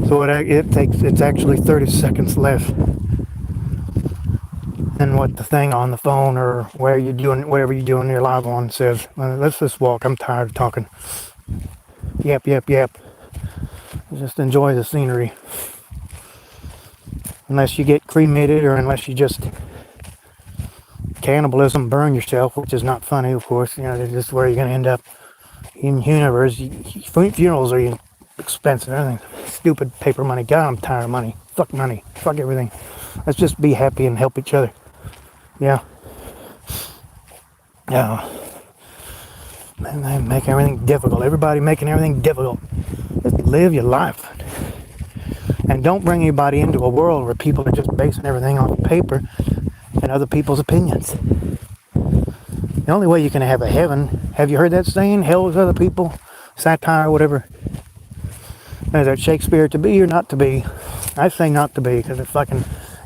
Speaker 1: So it's actually 30 seconds less than what the thing on the phone or whatever you're doing your live on says. Let's just walk. I'm tired of talking. Yep. Just enjoy the scenery. Unless you get cremated or unless you just cannibalism, burn yourself, which is not funny, of course. That's just where you're going to end up. In universe, funerals are expensive. Everything. Stupid paper money. God, I'm tired of money. Fuck money. Fuck everything. Let's just be happy and help each other. Yeah. Man, they make everything difficult. Everybody making everything difficult. Just live your life. And don't bring anybody into a world where people are just basing everything on paper and other people's opinions. The only way you can have a heaven, have you heard that saying? Hell is other people, satire, whatever. Is that Shakespeare, to be or not to be? I say not to be, because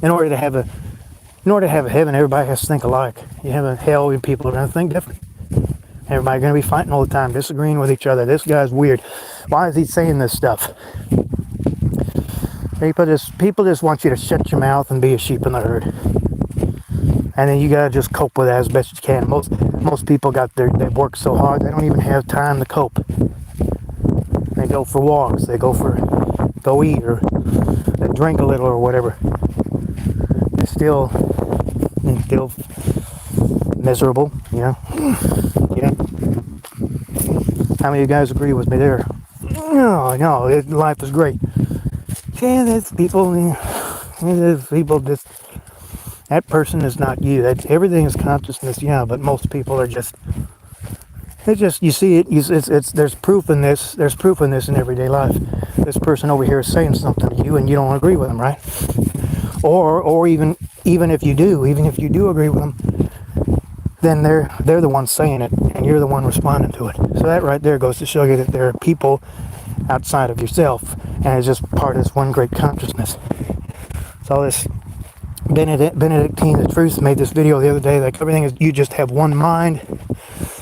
Speaker 1: in order to have a heaven, everybody has to think alike. You have a hell, and people are going to think different. Everybody's going to be fighting all the time, disagreeing with each other. This guy's weird. Why is he saying this stuff? People just want you to shut your mouth and be a sheep in the herd. And then you gotta just cope with that as best you can. Most people they work so hard they don't even have time to cope. They go for walks, they go eat, or they drink a little or whatever. They're still miserable, Yeah. How many of you guys agree with me there? No, life is great. Yeah, there's people just. That person is not you. Everything is consciousness, but most people are just. You see it. There's proof in this. There's proof in this in everyday life. This person over here is saying something to you, and you don't agree with them, right? Or even if you do agree with them, then they're the ones saying it, and you're the one responding to it. So that right there goes to show you that there are people outside of yourself, and it's just part of this one great consciousness. So this. Benedictine the Truth made this video the other day, like everything is, you just have one mind.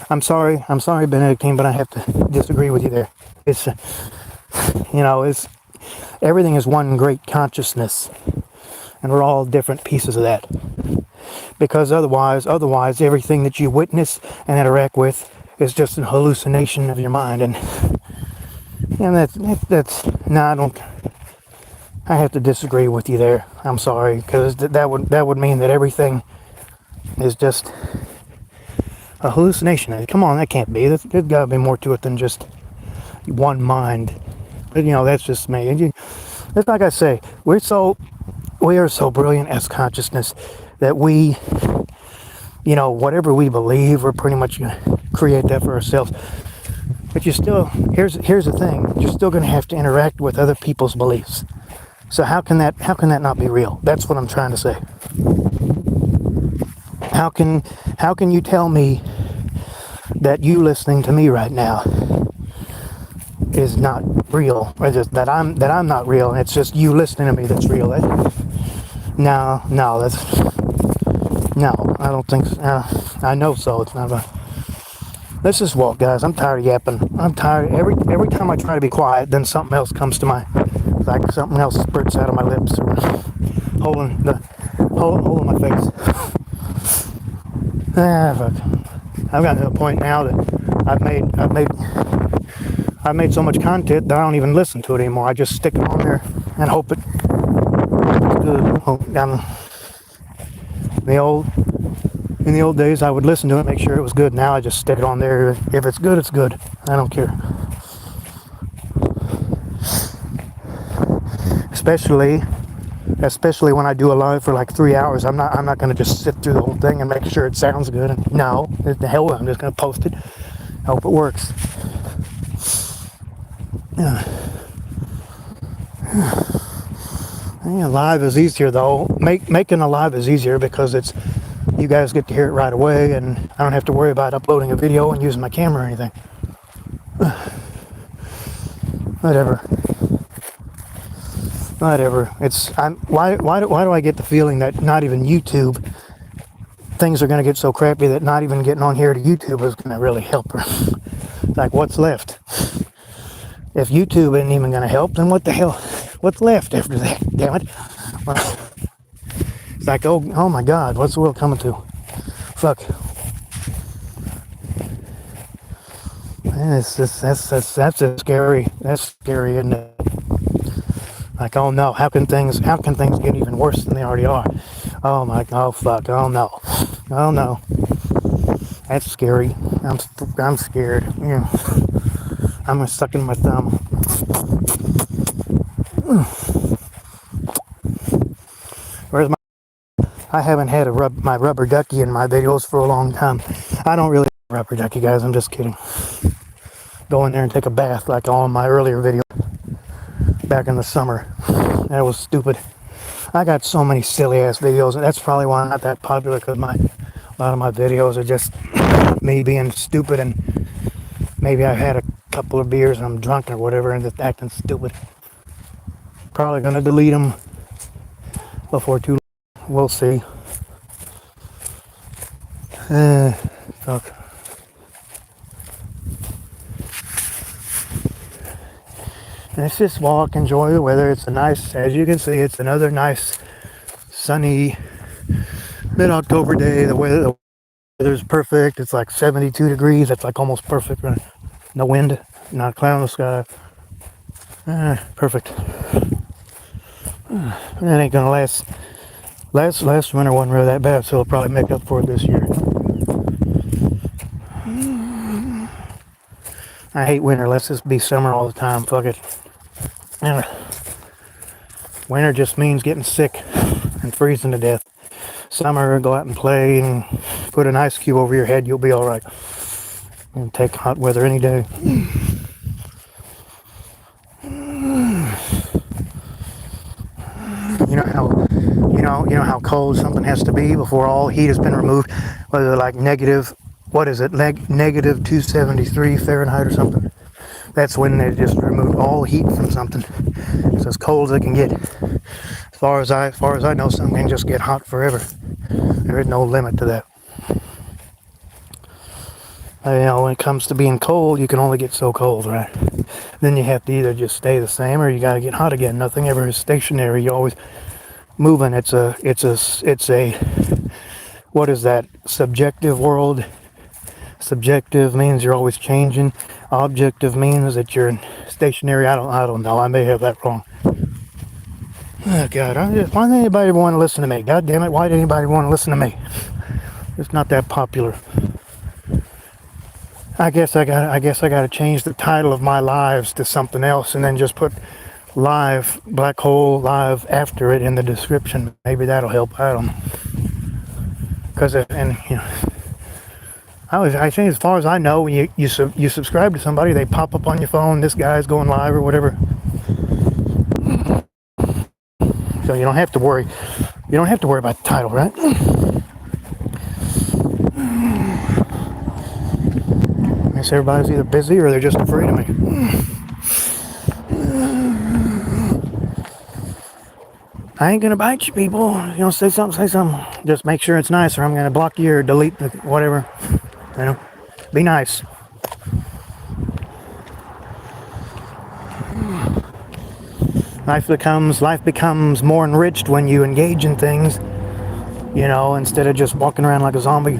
Speaker 1: I'm sorry Benedictine, but I have to disagree with you there. It's everything is one great consciousness, and we're all different pieces of that. Because otherwise everything that you witness and interact with is just an hallucination of your mind, and I have to disagree with you there. I'm sorry, because that would mean that everything is just a hallucination. Come on, that can't be. There's got to be more to it than just one mind. But that's just me. And it's like I say, we are so brilliant as consciousness that we, whatever we believe, we're pretty much gonna create that for ourselves. But here's the thing: you're still going to have to interact with other people's beliefs. So how can that not be real? That's what I'm trying to say. How can you tell me that you listening to me right now is not real, or just that I'm not real, and it's just you listening to me that's real? No, I don't think so. I know so. It's not. Let's just walk, guys. I'm tired of yapping. I'm tired. Every time I try to be quiet, then something else comes to my. Like something else spurts out of my lips or hole in my face. I've gotten to a point now that I've made so much content that I don't even listen to it anymore. I just stick it on there and hope it's good. In the old days, I would listen to it, make sure it was good. Now I just stick it on there. If it's good, it's good. I don't care. especially when I do a live for like 3 hours. I'm not gonna just sit through the whole thing and make sure it sounds good. And no, the hell, I'm just gonna post it. Hope it works. Yeah. Yeah, live is easier though. Making a live is easier because it's you guys get to hear it right away, and I don't have to worry about uploading a video and using my camera or anything. Whatever. Why do I get the feeling that not even YouTube, things are going to get so crappy that not even getting on here to YouTube is going to really help her. Like, what's left? If YouTube isn't even going to help, then what the hell? What's left after that? Damn it. It's like, oh my God, what's the world coming to? Fuck. That's just scary. That's scary, isn't it? Like, oh no, how can things get even worse than they already are? Oh my, oh fuck, oh no. That's scary. I'm scared. Yeah. I'm sucking my thumb. Where's my? I haven't had my rubber ducky in my videos for a long time. I don't really have a rubber ducky, guys. I'm just kidding. Go in there and take a bath like all of my earlier videos back in the summer. That was stupid. I got so many silly ass videos, and that's probably why I'm not that popular, because a lot of my videos are just me being stupid, and maybe I've had a couple of beers and I'm drunk or whatever and just acting stupid. Probably gonna delete them before too long. We'll see. Fuck. Let's just walk, enjoy the weather. It's a nice, as you can see, it's another nice, sunny, mid-October day. The weather's perfect. It's like 72 degrees. That's like almost perfect. No wind, not a cloud in the sky. Perfect. That ain't gonna last. Last winter wasn't really that bad, so it'll probably make up for it this year. I hate winter. Let's just be summer all the time. Fuck it. Winter just means getting sick and freezing to death. Summer, go out and play and put an ice cube over your head. You'll be all right. And take hot weather any day. You know how cold something has to be before all heat has been removed. Whether like negative, what is it? Negative 273 Fahrenheit or something. That's when they just remove all heat from something. It's as cold as it can get. As far as I know, something can just get hot forever. There is no limit to that. When it comes to being cold, you can only get so cold, right? Then you have to either just stay the same or you got to get hot again. Nothing ever is stationary. You're always moving. It's a what is that? Subjective world. Subjective means you're always changing. Objective means that you're stationary. I don't know. I may have that wrong. Oh God! Why did anybody want to listen to me? God damn it! Why did anybody want to listen to me? It's not that popular. I guess I got to change the title of my lives to something else, and then just put live, black hole live after it in the description. Maybe that'll help. I don't know. Because I think as far as I know, when you subscribe to somebody, they pop up on your phone. This guy's going live or whatever. So you don't have to worry. You don't have to worry about the title, right? I guess everybody's either busy or they're just afraid of me. I ain't gonna bite you, people. You know, say something. Just make sure it's nice, or I'm gonna block you or delete the whatever. You know, be nice. Life becomes more enriched when you engage in things. You know, instead of just walking around like a zombie.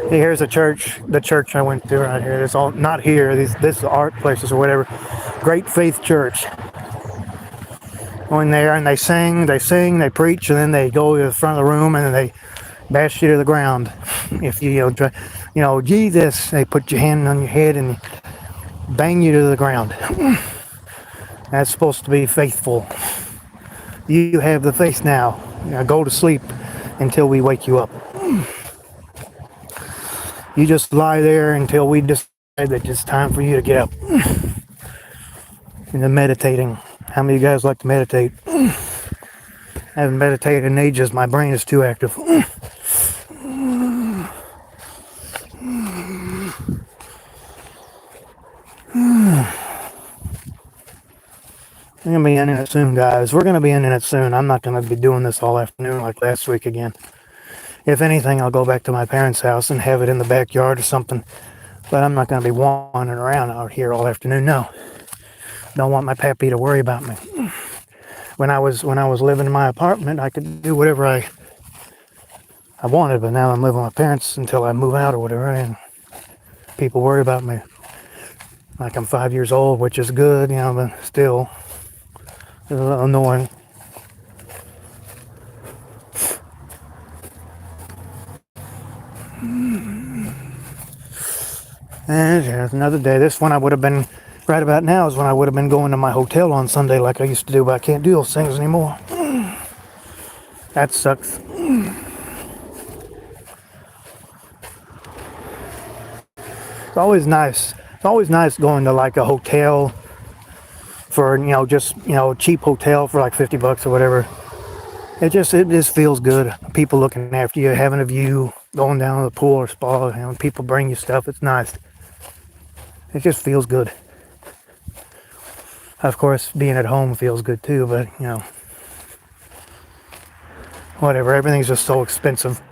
Speaker 1: Here's the church I went to right here. It's all not here. This art places or whatever. Great Faith Church. Go in there and they sing, they preach, and then they go to the front of the room and then they bash you to the ground. If you try, Jesus, they put your hand on your head and bang you to the ground. That's supposed to be faithful. You have the faith now. Now go to sleep until we wake you up. You just lie there until we decide that it's time for you to get up. And then meditating. How many of you guys like to meditate? I haven't meditated in ages. My brain is too active. We're going to be ending it soon, guys. We're going to be ending it soon. I'm not going to be doing this all afternoon like last week again. If anything, I'll go back to my parents' house and have it in the backyard or something. But I'm not going to be wandering around out here all afternoon. No. Don't want my pappy to worry about me. When I was living in my apartment, I could do whatever I wanted. But now I'm living with my parents until I move out or whatever. And people worry about me. Like I'm 5 years old, which is good, but still. It's a little annoying. And there's another day. This one I would have been, right about now is when I would have been going to my hotel on Sunday like I used to do, but I can't do those things anymore. That sucks. It's always nice. It's always nice going to like a hotel for, just, a cheap hotel for like $50 or whatever. It just feels good. People looking after you, having a view, going down to the pool or spa, people bring you stuff. It's nice. It just feels good. Of course, being at home feels good too, but, whatever. Everything's just so expensive.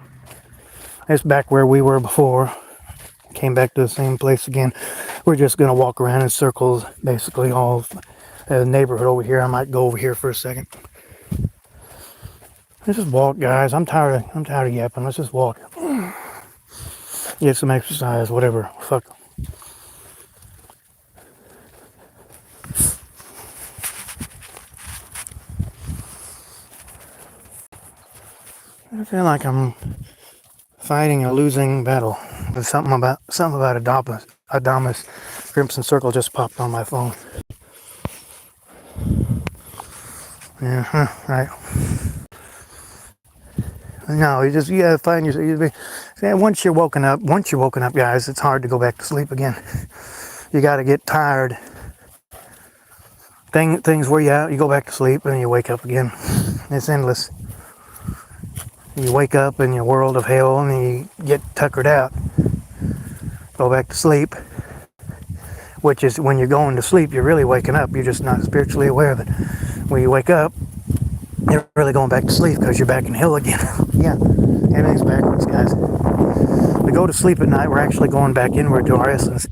Speaker 1: It's back where we were before. Came back to the same place again. We're just going to walk around in circles, basically all the neighborhood over here. I might go over here for a second. Let's just walk, guys. I'm tired of yapping. Let's just walk. Get some exercise, whatever. Fuck. I feel like I'm fighting a losing battle. There's something about Adamus. Crimson Circle just popped on my phone. Yeah, right. No, you gotta find yourself. Once you're woken up, guys, it's hard to go back to sleep again. You gotta get tired. Things wear you out. You go back to sleep and you wake up again. It's endless. You wake up in your world of hell and you get tuckered out. Go back to sleep, which is when you're going to sleep, you're really waking up. You're just not spiritually aware of it. When you wake up, you're really going back to sleep because you're back in hell again. Yeah, everything's backwards, guys. We go to sleep at night, we're actually going back inward to our essence.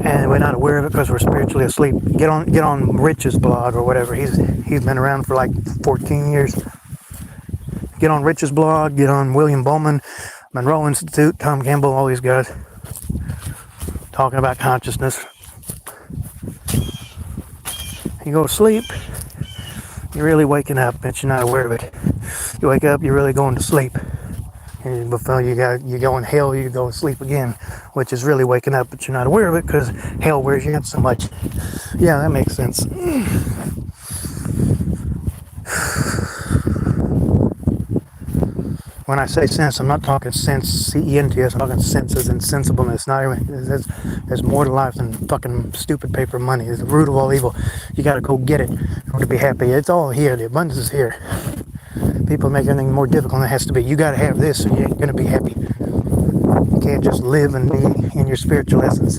Speaker 1: And we're not aware of it because we're spiritually asleep. Get on Rich's blog or whatever. He's been around for like 14 years. Get on Rich's blog, get on William Bowman, Monroe Institute, Tom Campbell, all these guys talking about consciousness. You go to sleep, you're really waking up, but you're not aware of it. You wake up, you're really going to sleep. And before you go in hell, you go to sleep again, which is really waking up, but you're not aware of it because hell wears you out so much. Yeah, that makes sense. When I say sense, I'm not talking sense, C-E-N-T-S, I'm talking sense as in sensibleness. Not even, there's more to life than fucking stupid paper money. It's the root of all evil. You gotta go get it in order to be happy. It's all here. The abundance is here. People make everything more difficult than it has to be. You gotta have this or you ain't gonna be happy. You can't just live and be in your spiritual essence.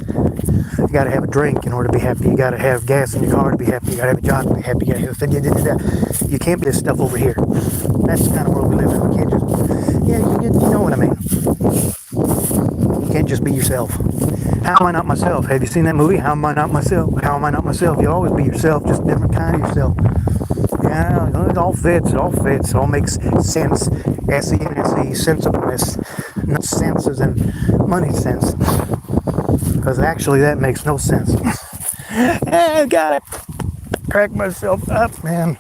Speaker 1: You gotta have a drink in order to be happy. You gotta have gas in your car to be happy. You gotta have a job to be happy. You gotta have that. You can't be this stuff over here. That's the kind of world we live in. We can't just, you know what I mean. You can't just be yourself. How am I not myself? Have you seen that movie? How am I not myself? How am I not myself? You'll always be yourself, just a different kind of yourself. Yeah, it all fits. It all makes sense. S-E-N-S-E, sensibleness. Not sense as in money sense. Because actually that makes no sense. I gotta crack myself up, man.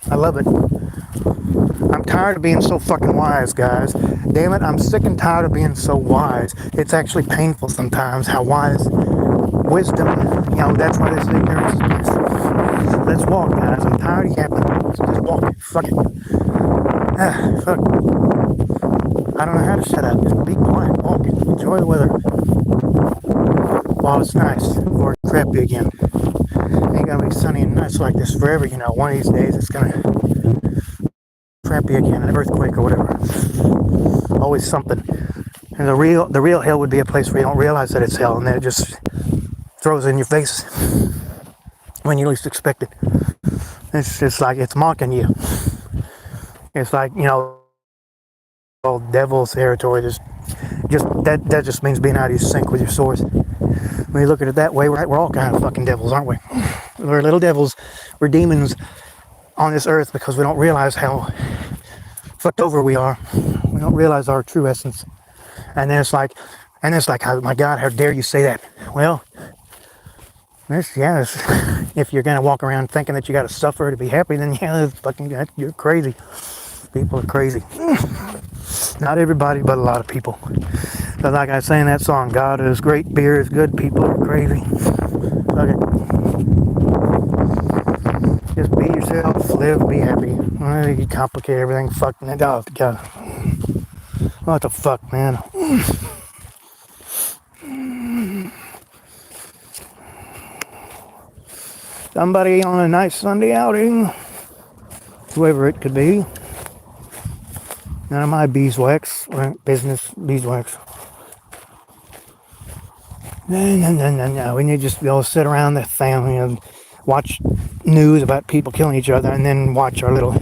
Speaker 1: I love it. I'm tired of being so fucking wise, guys. Damn it, I'm sick and tired of being so wise. It's actually painful sometimes how wise wisdom, that's why this ignorance is bliss. Let's walk, guys. I'm tired of yapping. Let's just walk. Fuck it. Fuck. I don't know how to shut up. Just be quiet. Walk. Enjoy the weather. While it's nice. Or crappy again. Ain't gonna be sunny and nice like this forever, One of these days it's gonna crappy again, an earthquake or whatever. Always something. And the real hell would be a place where you don't realize that it's hell, and then it just throws it in your face when you least expect it. It's just like it's mocking you. It's like, old devil's territory. Just that just means being out of your sync with your source. When you look at it that way, we're all kind of fucking devils, aren't we? We're little devils. We're demons on this earth because we don't realize how fucked over we are. We don't realize our true essence. And then it's like, oh my God, how dare you say that? Well, if you're gonna walk around thinking that you gotta suffer to be happy, then you're crazy. People are crazy. Not everybody, but a lot of people. But like I say in that song, God is great, beer is good, people are crazy. Fuck it. Just be yourself, live, be happy. You complicate everything. Fuck that. Oh, God. What the fuck, man? Somebody on a nice Sunday outing, whoever it could be. None of my beeswax, business beeswax. No. We need to just be able to sit around the family and watch news about people killing each other, and then watch our little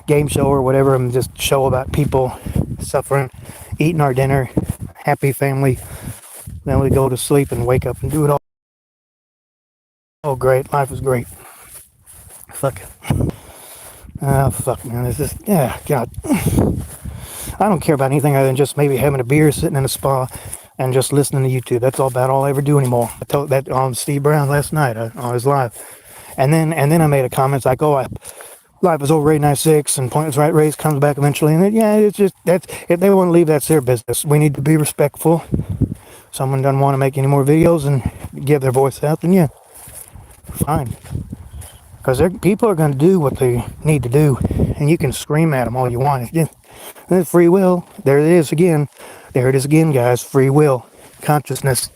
Speaker 1: game show or whatever, and just show about people suffering, eating our dinner, happy family. Then we go to sleep and wake up and do it all. Oh, great. Life is great. Fuck it. Oh, fuck, man. It's just, God. I don't care about anything other than just maybe having a beer, sitting in a spa, and just listening to YouTube. That's all I ever do anymore. I told that on Steve Brown last night on his live. And then I made a comment like, life is over 896 and pointless right race comes back eventually. And it's just, if they want to leave, that's their business. We need to be respectful. Someone doesn't want to make any more videos and give their voice out, then fine. Because people are going to do what they need to do, and you can scream at them all you want. It's free will. There it is again. There it is again, guys. Free will. Consciousness.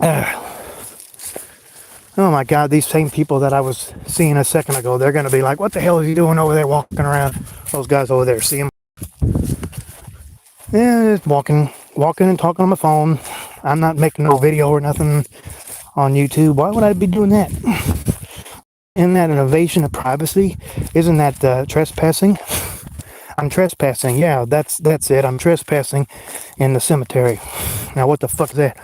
Speaker 1: Oh my God, these same people that I was seeing a second ago, they're going to be like, what the hell is he doing over there walking around? Those guys over there, see them? Yeah, just walking and talking on my phone. I'm not making no video or nothing on YouTube. Why would I be doing that? Isn't that an invasion of privacy? Isn't that trespassing? I'm trespassing. Yeah, that's it. I'm trespassing in the cemetery. Now, what the fuck is that?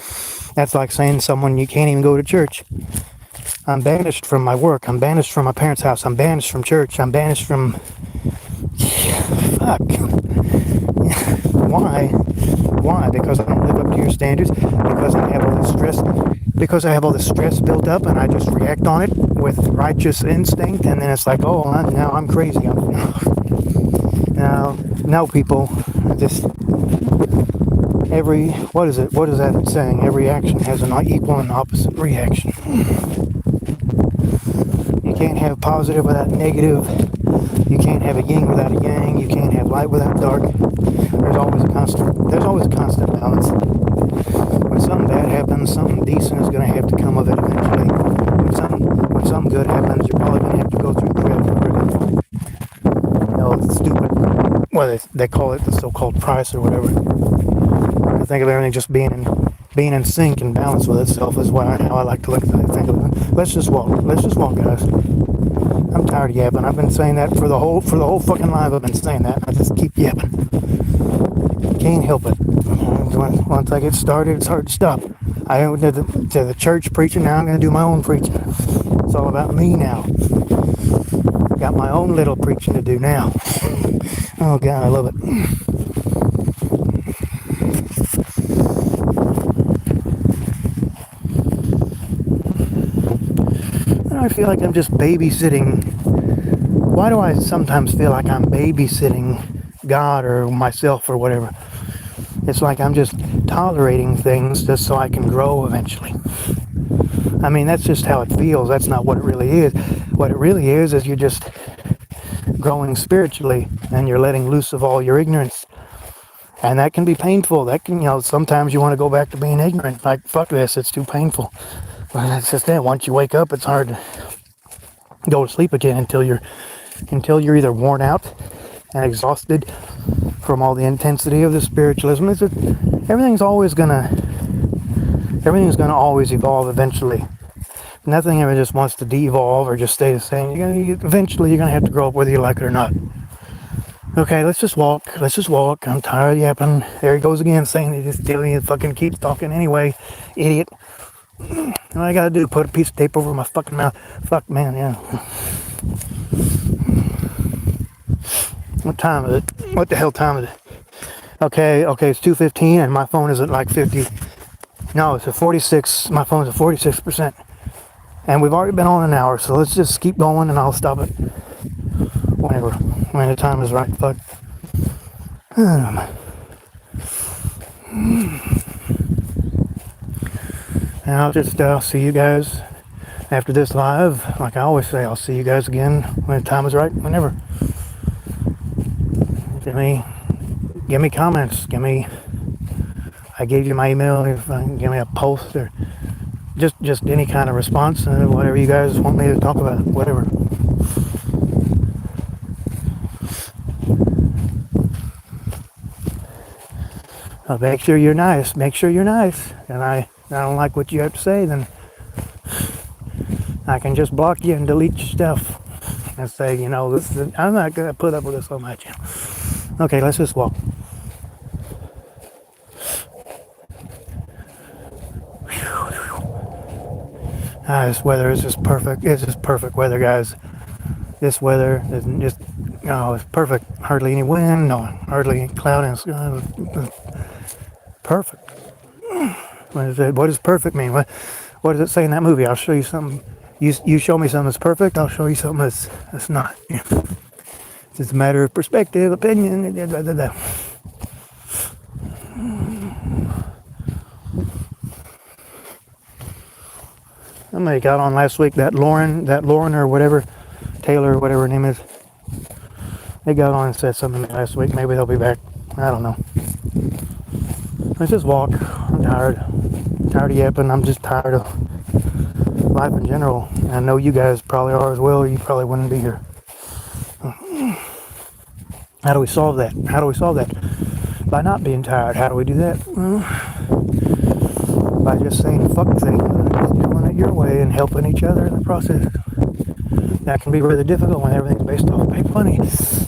Speaker 1: That's like saying to someone you can't even go to church. I'm banished from my work. I'm banished from my parents' house. I'm banished from church. I'm banished from... Fuck. Why? Because I don't live up to your standards? Because I have all this stress? Because I have all this stress built up and I just react on it with righteous instinct, and then it's like, now I'm crazy. No, people. Just what is that saying? Every action has an equal and opposite reaction. You can't have positive without negative. You can't have a yin without a yang. You can't have light without dark. There's always a constant balance. When something bad happens, something decent is going to have to come of it eventually. When something good happens, you're probably going to have to go through the trail. It's stupid. Well, they call it the so-called price or whatever. I think of everything just being in sync and balance with itself is how I like to look at it. Think of it. Let's just walk, guys. I'm tired of yapping. I've been saying that for the whole fucking live. I've been saying that. I just keep yapping. Can't help it. Once I get started, it's hard to stop. I went to the church preaching. Now I'm going to do my own preaching. It's all about me now. Got my own little preaching to do now. Oh God, I love it. I feel like I'm just babysitting why do I sometimes feel like I'm babysitting God or myself or whatever? It's like I'm just tolerating things just so I can grow eventually. I mean, that's just how it feels. That's not what it really is. What it really is you're just growing spiritually and you're letting loose of all your ignorance. And that can be painful. That can, sometimes you want to go back to being ignorant. Like, fuck this, it's too painful. But that's just it. Once you wake up, it's hard to go to sleep again until you're either worn out and exhausted from all the intensity of the spiritualism. Everything's gonna always evolve eventually. Nothing ever just wants to de-evolve or just stay the same. Eventually you're gonna have to grow up whether you like it or not. Okay, let's just walk. Let's just walk. I'm tired of yapping. There he goes again, saying he just fucking keeps talking anyway. Idiot. All I gotta do, put a piece of tape over my fucking mouth. Fuck, man, yeah. What time is it? What the hell time is it? Okay, it's 2:15 and my phone is at like 50. No, it's at 46. My phone's at 46%. And we've already been on an hour, so let's just keep going and I'll stop it when the time is right. Fuck. And I'll just see you guys after this live. Like I always say, I'll see you guys again when the time is right, whenever. Give me comments. I gave you my email. Give me a post or just any kind of response, whatever you guys want me to talk about, whatever. Make sure you're nice. Make sure you're nice. And I don't like what you have to say, then I can just block you and delete your stuff and say, I'm not gonna put up with this on my channel. Okay, let's just walk. This weather is just perfect. It's just perfect weather, guys. This weather is just, it's perfect. Hardly any wind, no, hardly any cloud in the sky. Perfect. What does perfect mean? What does it say in that movie? I'll show you something. You show me something that's perfect, I'll show you something that's not. It's just a matter of perspective, opinion. Somebody got on last week, that Lauren or whatever, Taylor or whatever her name is. They got on and said something last week. Maybe they'll be back. I don't know. Let's just walk. I'm tired. Tired of yapping. I'm just tired of life in general. And I know you guys probably are as well. You probably wouldn't be here. How do we solve that? By not being tired. How do we do that? By just saying fuck things, just doing it your way and helping each other in the process. That can be really difficult when everything's based off big money. This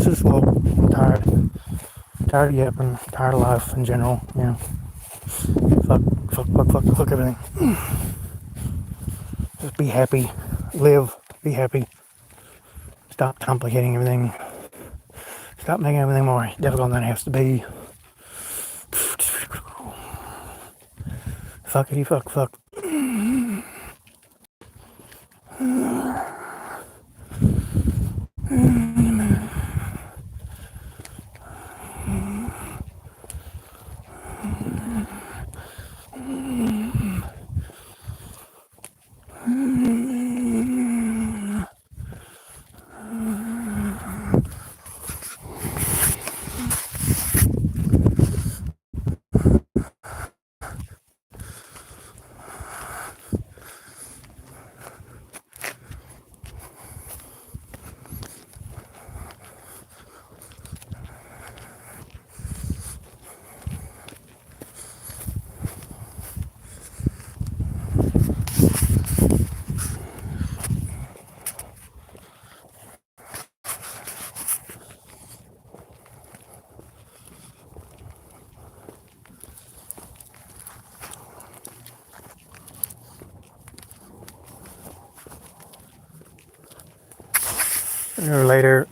Speaker 1: is slow. I'm tired. Tired of yapping. Tired of life in general. Yeah. Fuck everything. Just be happy. Live. Be happy. Stop complicating everything. Stop making everything more difficult than it has to be. Fuckity fuck.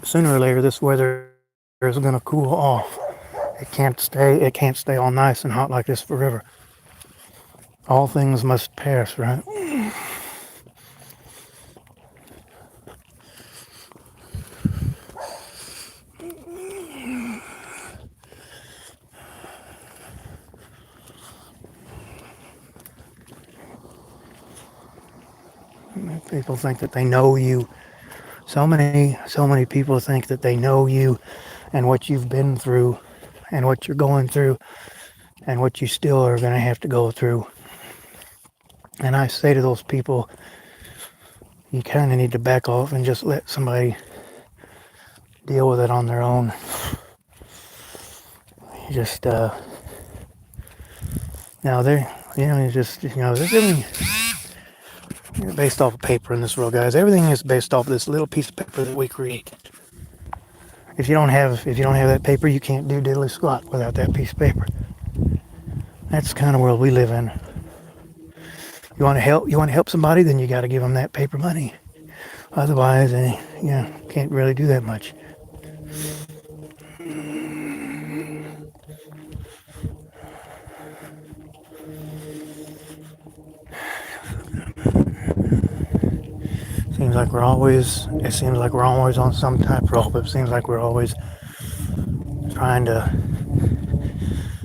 Speaker 1: Sooner or later, this weather is going to cool off. It can't stay all nice and hot like this forever. All things must pass, right? People think that they know you. So many people think that they know you and what you've been through and what you're going through and what you still are going to have to go through. And I say to those people, you kind of need to back off and just let somebody deal with it on their own. You just, now they're, it's just, there's everything based off of paper in this world, guys. Everything is based off this little piece of paper that we create. If you don't have that paper, you can't do diddly squat without that piece of paper. That's the kind of world we live in. You want to help somebody, then you got to give them that paper money. Otherwise, can't really do that much. It seems like we're always on some tightrope. It seems like we're always trying to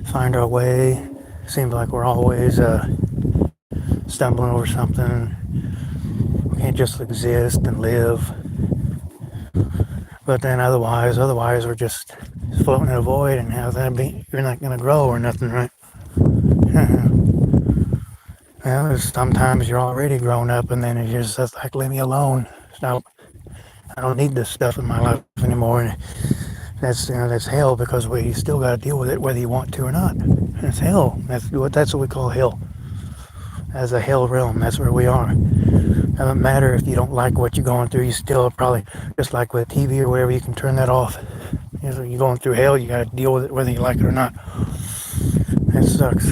Speaker 1: find our way. It seems like we're always stumbling over something. We can't just exist and live. But then otherwise we're just floating in a void, and you're not going to grow or nothing, right? Well, sometimes you're already grown up, and then it's just like, leave me alone. Stop. I don't need this stuff in my life anymore. And that's hell, because we still got to deal with it whether you want to or not. It's hell. That's what we call hell. As a hell realm, that's where we are. Doesn't matter if you don't like what you're going through. You still probably, just like with TV or whatever, you can turn that off. You're going through hell. You got to deal with it whether you like it or not. That sucks.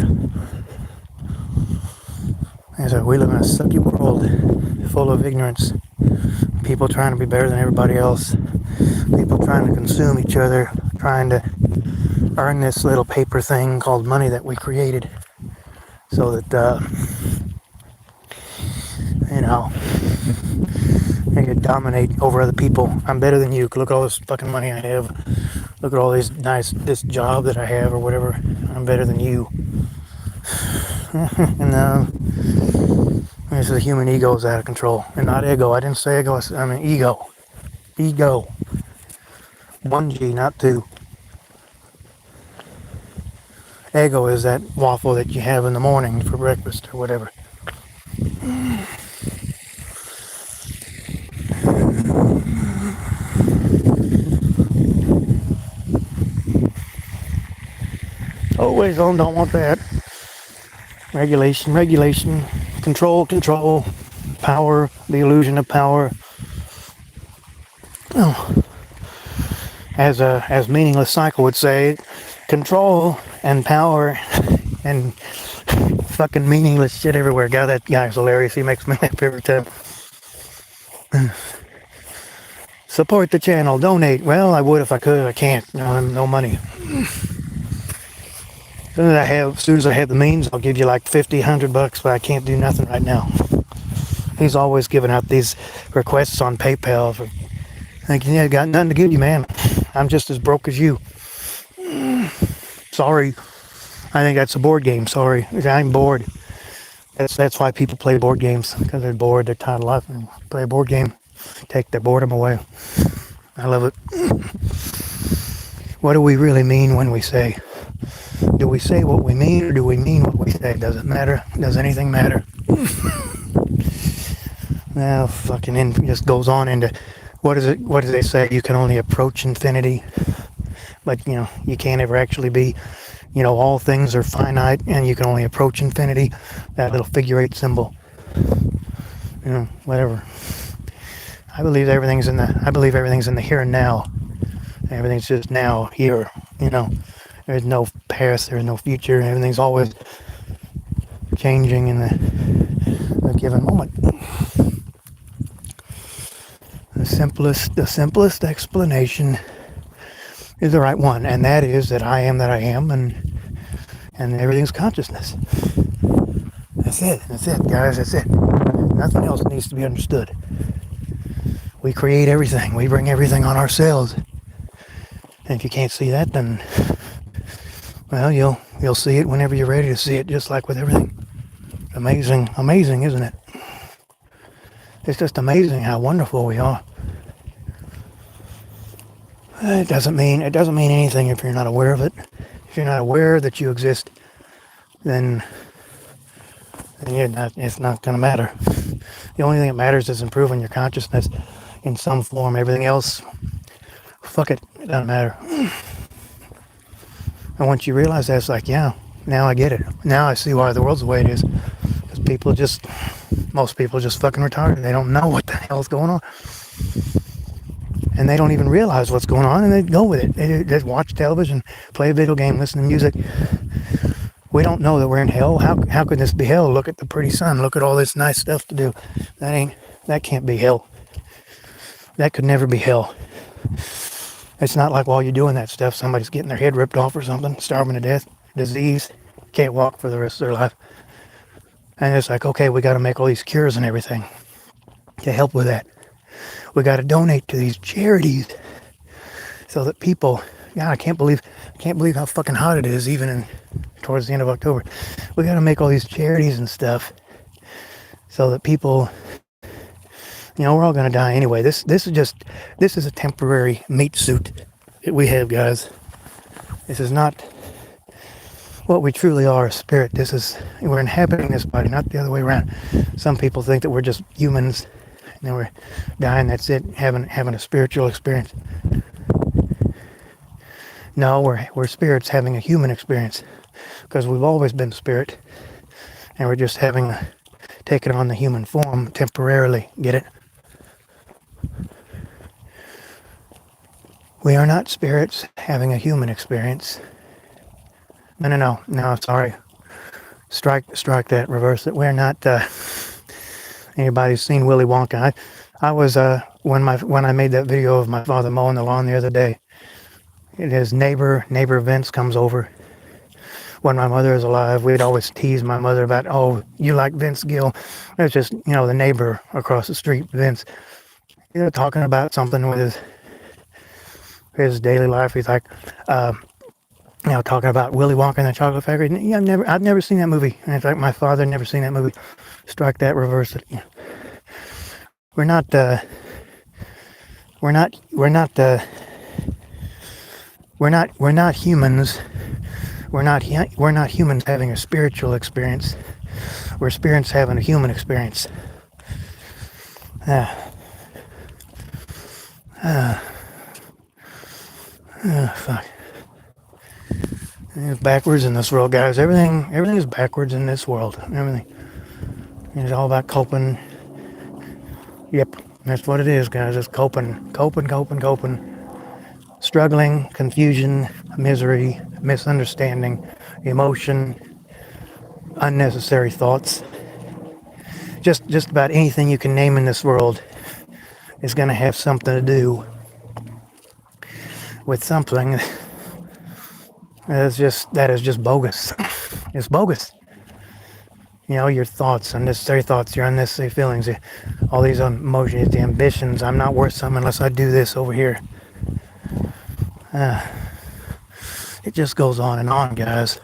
Speaker 1: And so we live in a sucky world, full of ignorance. People trying to be better than everybody else. People trying to consume each other, trying to earn this little paper thing called money that we created, so that they could dominate over other people. I'm better than you. Look at all this fucking money I have. Look at all this job that I have or whatever. I'm better than you. And this is human ego is out of control. And not ego. I didn't say ego. I mean ego. Ego. 1G, not 2. Ego is that waffle that you have in the morning for breakfast or whatever. Always on, don't want that. Regulation, control, power, the illusion of power. Oh. As Meaningless Cycle would say, control and power and fucking meaningless shit everywhere. God, that guy's hilarious. He makes me laugh every time. Support the channel, donate. Well, I would if I could. I can't. No money. As soon as I have the means, I'll give you like $50, $100, but I can't do nothing right now. He's always giving out these requests on PayPal for thinking, I got nothing to give you, man. I'm just as broke as you. Sorry. I think that's a board game. Sorry. I'm bored. That's why people play board games, because they're bored, they're tired of life, and play a board game. Take their boredom away. I love it. What do we really mean when we say? Do we say what we mean, or do we mean what we say? Does it matter? Does anything matter? Now, fucking just goes on into, what do they say? You can only approach infinity, but you can't ever actually be, all things are finite, and you can only approach infinity. That little figure 8 symbol, whatever. I believe everything's in the here and now. Everything's just now, here. There's no past, there's no future. Everything's always changing in the given moment. The simplest explanation is the right one, and that is that I am, and everything's consciousness. That's it, guys, that's it. Nothing else needs to be understood. We create everything. We bring everything on ourselves. And if you can't see that, then, well, you'll see it whenever you're ready to see it, just like with everything. Amazing, isn't it? It's just amazing how wonderful we are. It doesn't mean anything if you're not aware of it. If you're not aware that you exist, then it's not going to matter. The only thing that matters is improving your consciousness in some form. Everything else, fuck it, it doesn't matter. And once you realize that, it's like, yeah, now I get it. Now I see why the world's the way it is. Because most people are just fucking retarded. They don't know what the hell's going on. And they don't even realize what's going on, and they go with it. They just watch television, play a video game, listen to music. We don't know that we're in hell. How could this be hell? Look at the pretty sun. Look at all this nice stuff to do. That can't be hell. That could never be hell. It's not like while you're doing that stuff, somebody's getting their head ripped off or something, starving to death, disease, can't walk for the rest of their life. And it's like, okay, we got to make all these cures and everything to help with that. We got to donate to these charities so that people, God, I can't believe how fucking hot it is even towards the end of October. We got to make all these charities and stuff so that people, we're all going to die anyway. This is a temporary meat suit that we have, guys. This is not what we truly are, a spirit. We're inhabiting this body, not the other way around. Some people think that we're just humans and then we're dying, that's it, having a spiritual experience. No, we're spirits having a human experience because we've always been spirit and we're just taking on the human form temporarily. Get it? We are not spirits having a human experience. No, sorry. Strike that, reverse it. We're not, anybody's seen Willy Wonka. I was, when I made that video of my father mowing the lawn the other day, his neighbor Vince comes over. When my mother is alive, we'd always tease my mother about, oh, you like Vince Gill. It's just, the neighbor across the street, Vince, talking about something with his daily life. He's like, talking about Willy Wonka and the Chocolate Factory. Yeah, I've never seen that movie. And in fact, my father never seen that movie. Strike that, reverse it. We're not humans. We're not humans having a spiritual experience. We're spirits having a human experience. Fuck. It's backwards in this world, guys. Everything is backwards in this world. Everything. It's all about coping. Yep, that's what it is, guys. It's coping. Struggling, confusion, misery, misunderstanding, emotion, unnecessary thoughts. Just about anything you can name in this world is going to have something to do with something that is just bogus. It's bogus. Your thoughts, unnecessary thoughts, your unnecessary feelings, all these emotions, the ambitions. I'm not worth something unless I do this over here. It just goes on and on, guys.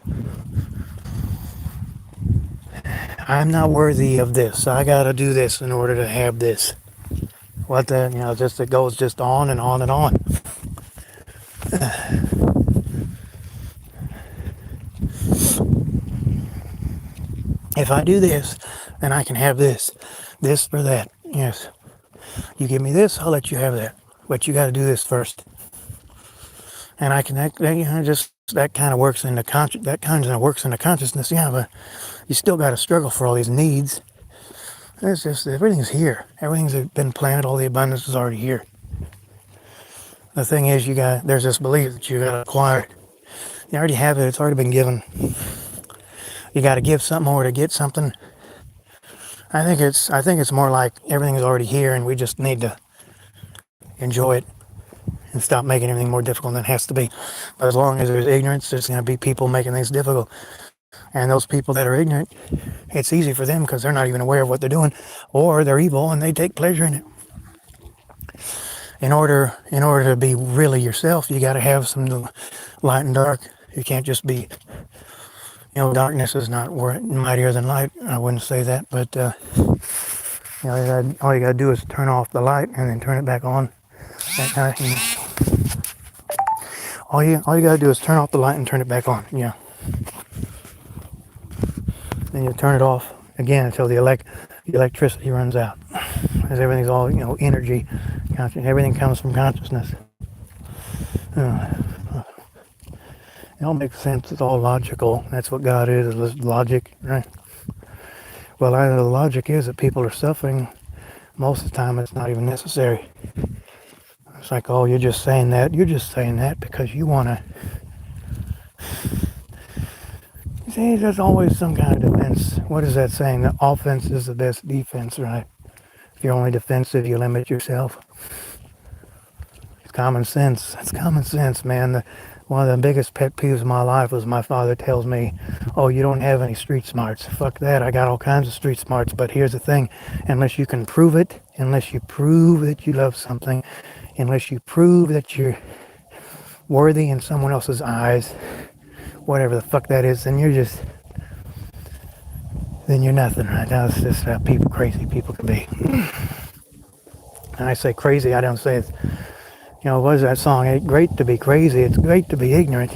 Speaker 1: I'm not worthy of this. I gotta do this in order to have this. What the, it goes just on and on and on. If I do this, then I can have this or that. Yes. You give me this, I'll let you have that. But you got to do this first. And I can, that kind of works in the consciousness. Yeah, but you still got to struggle for all these needs. It's just, everything's here. Everything's been planted. All the abundance is already here. The thing is, there's this belief that you got to acquire it. You already have it. It's already been given. You got to give something more to get something. I think it's more like everything is already here and we just need to enjoy it and stop making everything more difficult than it has to be. But as long as there's ignorance, there's going to be people making things difficult. And those people that are ignorant, it's easy for them because they're not even aware of what they're doing, or they're evil and they take pleasure in it. In order to be really yourself, you got to have some light and dark. You can't just be, darkness is not mightier than light. I wouldn't say that, but all you gotta do is turn off the light and then turn it back on. All you gotta do is turn off the light and turn it back on. Yeah. Then you turn it off again until the electricity runs out. Because everything's all, energy. Everything comes from consciousness. It all makes sense. It's all logical. That's what God is logic, right? Well, either the logic is that people are suffering. Most of the time, it's not even necessary. It's like, oh, you're just saying that. You're just saying that because you want to. You see, there's always some kind of defense. What is that saying? The offense is the best defense, right? If you're only defensive, you limit yourself. It's common sense. It's common sense, man. One of the biggest pet peeves of my life was my father tells me, oh, you don't have any street smarts. Fuck that. I got all kinds of street smarts. But here's the thing. Unless you can prove it, unless you prove that you love something, unless you prove that you're worthy in someone else's eyes, whatever the fuck that is, then you're nothing, right? That's just how crazy people can be. And I say crazy, I don't say it's, what is that song? It's great to be crazy. It's great to be ignorant.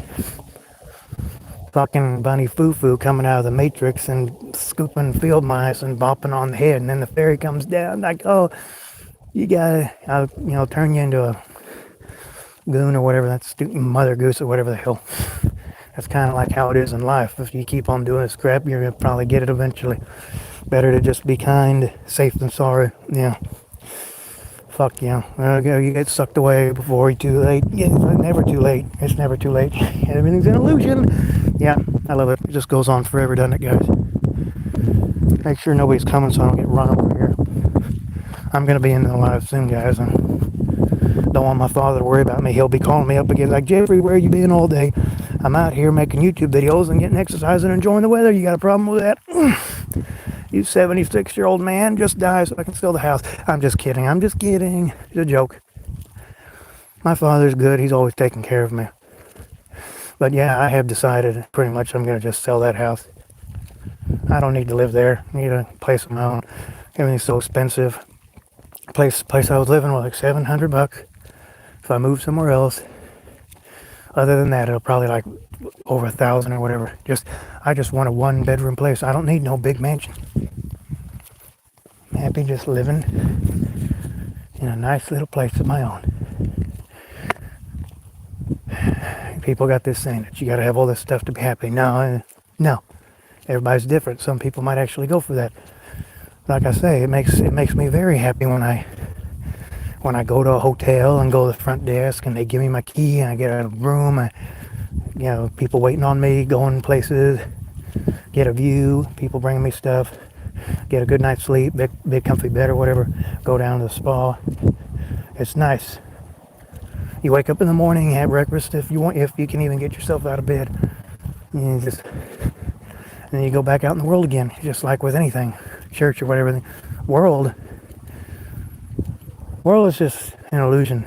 Speaker 1: Fucking Bunny Foo coming out of the Matrix and scooping field mice and bopping on the head, and then the fairy comes down like, oh, you gotta, I'll turn you into a goon or whatever. That's stupid mother goose or whatever the hell. That's kind of like how it is in life. If you keep on doing this crap, you're gonna probably get it eventually. Better to just be kind, safe than sorry. Yeah. Fuck yeah. You get sucked away before you're too late. Yeah, it's never too late. It's never too late. Everything's an illusion. Yeah, I love it. It just goes on forever, doesn't it, guys? Make sure nobody's coming so I don't get run over here. I'm going to be in the live soon, guys. I don't want my father to worry about me. He'll be calling me up again like, Jeffrey, where you been all day? I'm out here making YouTube videos and getting exercise and enjoying the weather. You got a problem with that? You 76-year-old man, just die so I can sell the house. I'm just kidding. It's a joke. My father's good. He's always taking care of me. But yeah, I have decided pretty much I'm going to just sell that house. I don't need to live there. I need a place of my own. Everything's so expensive. Place I was living was like $700. If I move somewhere else, other than that, it'll probably like over $1,000 or whatever. I just want a 1-bedroom place. I don't need no big mansion. I'm happy just living in a nice little place of my own. People got this saying that you got to have all this stuff to be happy. No. Everybody's different. Some people might actually go for that. Like I say, it makes me very happy when I go to a hotel and go to the front desk and they give me my key and I get a room. People waiting on me, going places, get a view, people bringing me stuff, get a good night's sleep, big comfy bed or whatever, go down to the spa. It's nice. You wake up in the morning, have breakfast if you can even get yourself out of bed. And then you go back out in the world again, just like with anything, church or whatever. The world is just an illusion.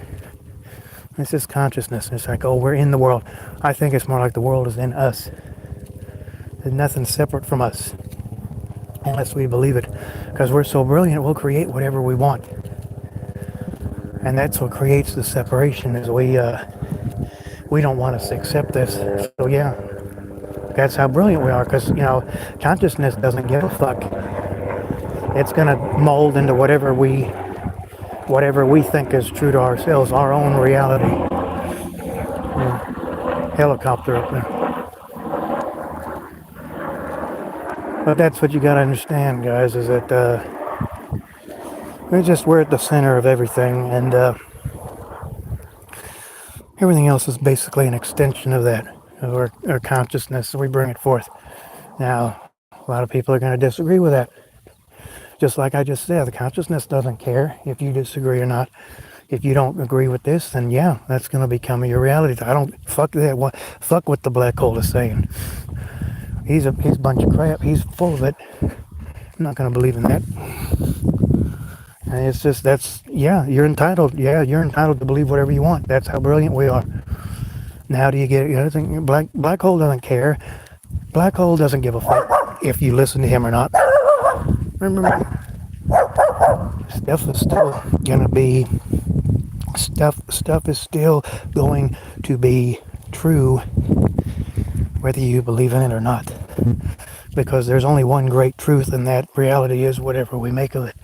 Speaker 1: It's just consciousness. It's like, oh, we're in the world. I think it's more like the world is in us. There's nothing separate from us, unless we believe it. Because we're so brilliant, we'll create whatever we want. And that's what creates the separation, is we don't want to accept this. So yeah, that's how brilliant we are. Because, consciousness doesn't give a fuck. It's going to mold into whatever we think is true to ourselves, our own reality. Helicopter up there. But that's what you gotta understand, guys, is that we're at the center of everything, and everything else is basically an extension of that, of our consciousness, so we bring it forth. Now, a lot of people are going to disagree with that. Just like I just said, the consciousness doesn't care if you disagree or not. If you don't agree with this, then yeah, that's going to become your reality. I don't fuck that. Fuck what the black hole is saying. He's a bunch of crap. He's full of it. I'm not going to believe in that. And it's just you're entitled. Yeah, you're entitled to believe whatever you want. That's how brilliant we are. Now, how do you get it? Black hole doesn't care. Black hole doesn't give a fuck if you listen to him or not. Remember me? stuff is still gonna be stuff is still going to be true whether you believe in it or not. Because there's only one great truth, and that reality is whatever we make of it.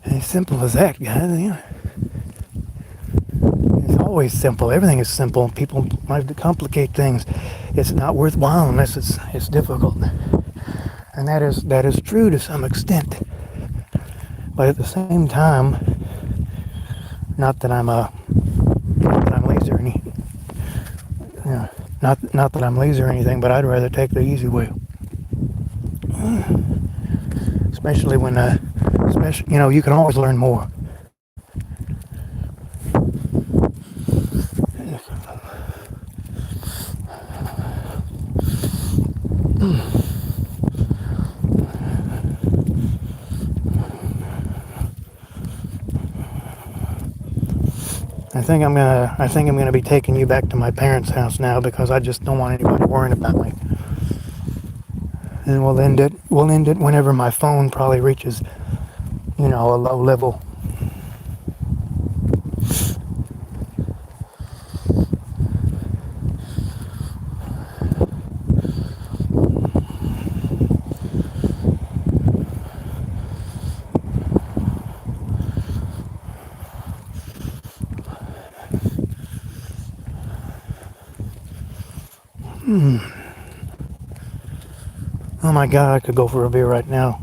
Speaker 1: And as simple as that, guys. It's always simple. Everything is simple. People like to complicate things. It's not worthwhile unless it's difficult. And that is true to some extent. But at the same time, not that I'm lazy or anything. Not that I'm lazy or anything, but I'd rather take the easy way. Especially when, you can always learn more. I think I'm gonna be taking you back to my parents' house now because I just don't want anybody worrying about me. And we'll end it whenever my phone probably reaches, a low level. Oh my God, I could go for a beer right now.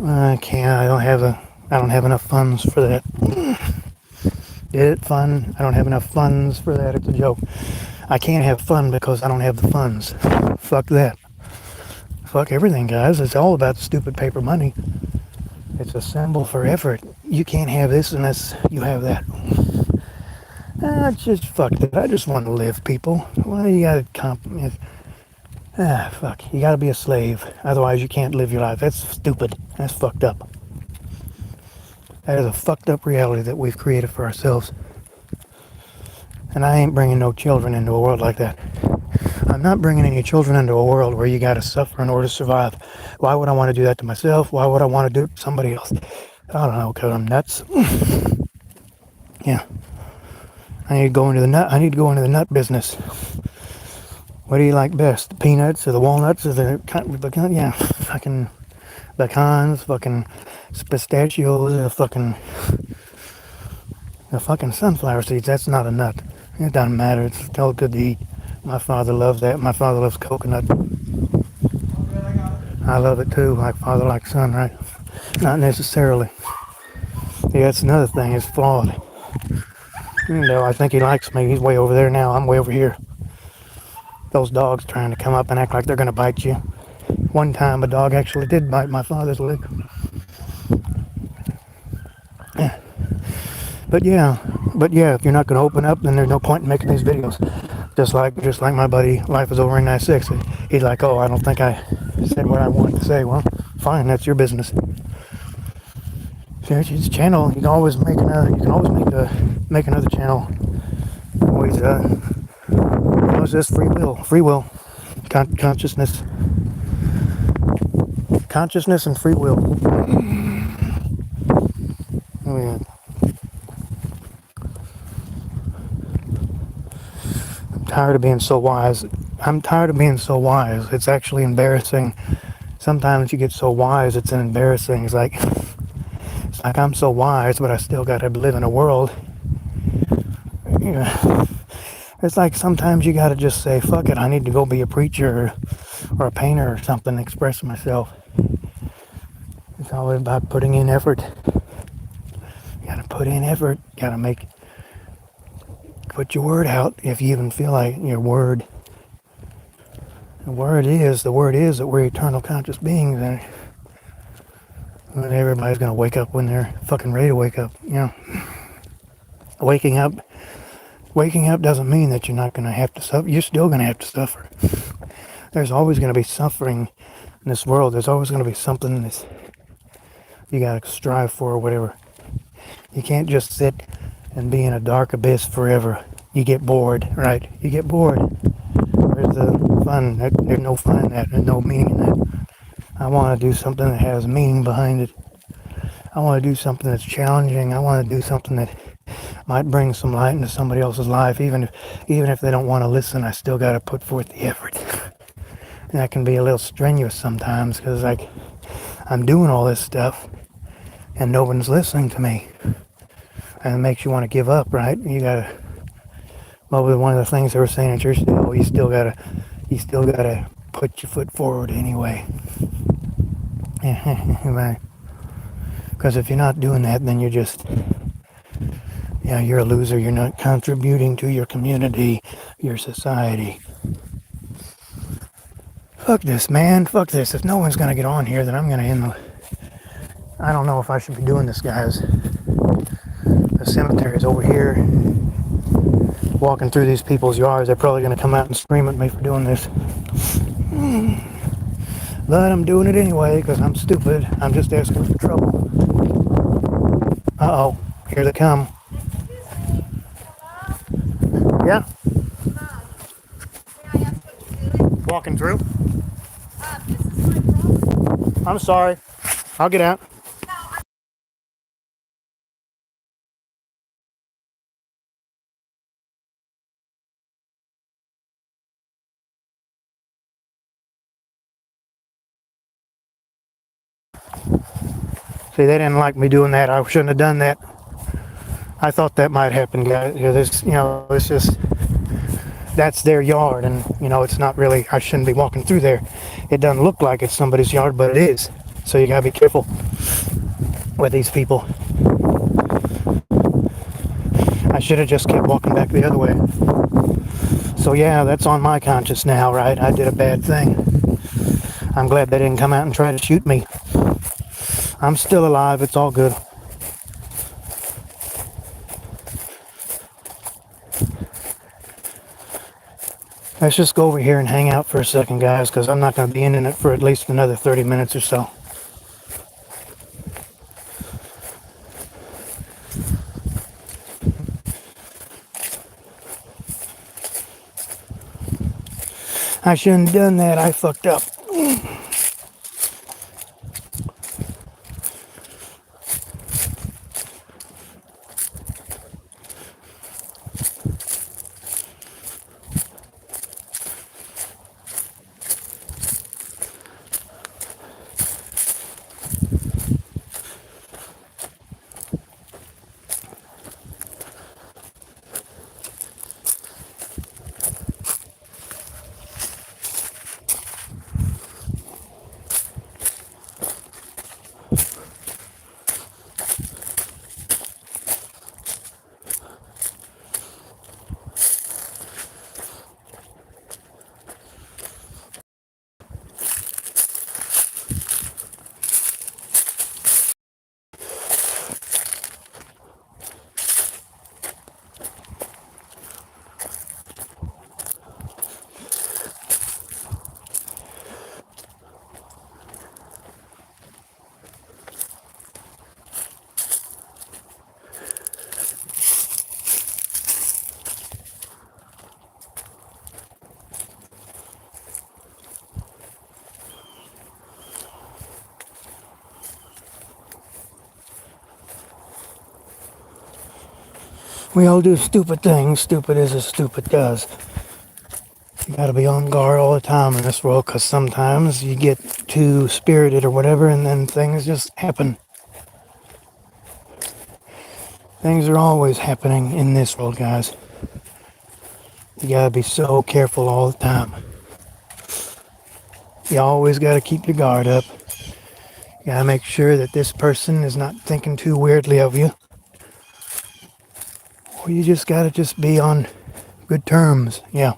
Speaker 1: I can't. I don't have enough funds for that. Did it fun? I don't have enough funds for that. It's a joke. I can't have fun because I don't have the funds. Fuck that. Fuck everything, guys. It's all about stupid paper money. It's a symbol for effort. You can't have this unless you have that. Just fuck it. I just want to live, people. Well, you gotta fuck. You gotta be a slave. Otherwise, you can't live your life. That's stupid. That's fucked up. That is a fucked up reality that we've created for ourselves. And I ain't bringing no children into a world like that. I'm not bringing any children into a world where you gotta suffer in order to survive. Why would I want to do that to myself? Why would I want to do it to somebody else? I don't know, because I'm nuts. Yeah. I need to go into the nut business. What do you like best? The peanuts or the walnuts or the fucking pecans, fucking pistachios, the fucking sunflower seeds. That's not a nut. It doesn't matter. It's still good to eat. My father loves that. My father loves coconut. I love it too, like father, like son, right? Not necessarily. Yeah, that's another thing. It's flawed. I think he likes me. He's way over there now. I'm way over here. Those dogs trying to come up and act like they're going to bite you. One time a dog actually did bite my father's leg. Yeah. But yeah, if you're not going to open up, then there's no point in making these videos. Just like my buddy, Life is Over in 96. He's like, oh, I don't think I said what I wanted to say. Well, fine, that's your business. Search his channel. You can always make another channel. Always it's just free will, consciousness and free will. I'm tired of being so wise. It's actually embarrassing. Sometimes you get so wise, it's embarrassing. It's like I'm so wise, but I still gotta live in a world. It's like sometimes you gotta just say, fuck it, I need to go be a preacher or a painter or something, express myself. It's always about putting in effort. You gotta put in effort. You gotta put your word out if you even feel like your word. The word is that we're eternal conscious beings, and everybody's gonna wake up when they're fucking ready to wake up. Waking up doesn't mean that you're not gonna have to suffer. You're still gonna have to suffer. There's always gonna be suffering in this world. There's always gonna be something that you gotta strive for or whatever. You can't just sit and be in a dark abyss forever. You get bored, right? You get bored. Where's the fun? There's no fun in that. There's no meaning in that. I want to do something that has meaning behind it. I want to do something that's challenging. I want to do something that might bring some light into somebody else's life. Even if they don't want to listen, I still got to put forth the effort. And that can be a little strenuous sometimes because like I'm doing all this stuff and no one's listening to me. And it makes you want to give up, right? You gotta. Well, one of the things they were saying in church, you still gotta put your foot forward anyway. Right? Because if you're not doing that, then you're a loser. You're not contributing to your community, your society. Fuck this, man. Fuck this. If no one's gonna get on here, then I'm gonna end the. I don't know if I should be doing this, guys. The cemetery's over here. Walking through these people's yards, they're probably gonna come out and scream at me for doing this. But I'm doing it anyway because I'm stupid. I'm just asking for trouble. Uh-oh. Here they come. Yeah. Walking through. I'm sorry. I'll get out. See, they didn't like me doing that. I shouldn't have done that. I thought that might happen, guys. It's just, that's their yard, and, it's not really, I shouldn't be walking through there. It doesn't look like it's somebody's yard, but it is. So you gotta be careful with these people. I should have just kept walking back the other way. So yeah, that's on my conscience now, right? I did a bad thing. I'm glad they didn't come out and try to shoot me. I'm still alive. It's all good. Let's just go over here and hang out for a second, guys, because I'm not going to be in it for at least another 30 minutes or so. I shouldn't have done that. I fucked up. We all do stupid things. Stupid is as stupid does. You gotta be on guard all the time in this world because sometimes you get too spirited or whatever and then things just happen. Things are always happening in this world, guys. You gotta be so careful all the time. You always gotta keep your guard up. You gotta make sure that this person is not thinking too weirdly of you. Or you just gotta just be on good terms. Yeah.